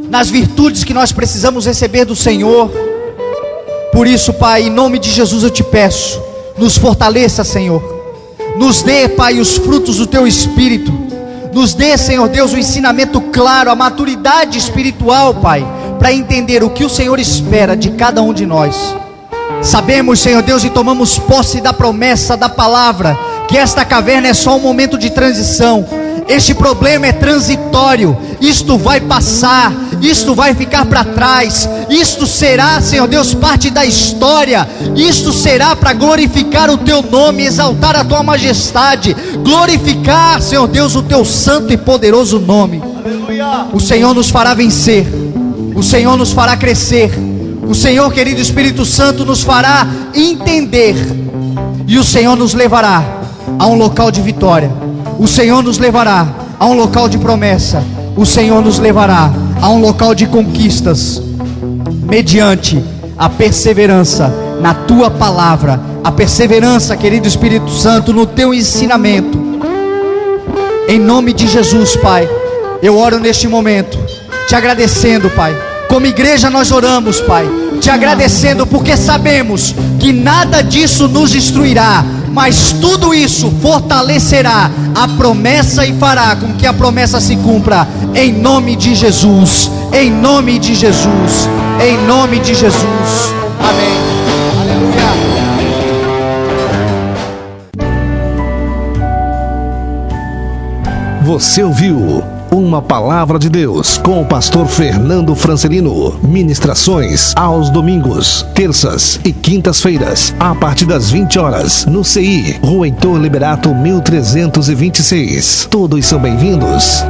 Speaker 2: nas virtudes que nós precisamos receber do Senhor. Por isso, Pai, em nome de Jesus eu te peço, nos fortaleça, Senhor, nos dê, Pai, os frutos do Teu Espírito, nos dê, Senhor Deus, o ensinamento claro, a maturidade espiritual, Pai, para entender o que o Senhor espera de cada um de nós. Sabemos, Senhor Deus, e tomamos posse da promessa, da palavra, que esta caverna é só um momento de transição. Este problema é transitório, isto vai passar, isto vai ficar para trás, isto será, Senhor Deus, parte da história, isto será para glorificar o Teu nome, exaltar a Tua majestade, glorificar, Senhor Deus, o Teu santo e poderoso nome. Aleluia. O Senhor nos fará vencer, o Senhor nos fará crescer, o Senhor, querido Espírito Santo, nos fará entender, e o Senhor nos levará a um local de vitória. O Senhor nos levará a um local de promessa. O Senhor nos levará a um local de conquistas, mediante a perseverança na Tua palavra, a perseverança, querido Espírito Santo, no Teu ensinamento. Em nome de Jesus, Pai, eu oro neste momento, te agradecendo, Pai. Como igreja nós oramos, Pai, te agradecendo, porque sabemos que nada disso nos destruirá, mas tudo isso fortalecerá a promessa e fará com que a promessa se cumpra, em nome de Jesus, em nome de Jesus, em nome de Jesus, amém, aleluia.
Speaker 1: Você ouviu uma palavra de Deus com o pastor Fernando Francelino. Ministrações aos domingos, terças e quintas-feiras, a partir das 20 horas, no CI, Rua Heitor Liberato 1326. Todos são bem-vindos.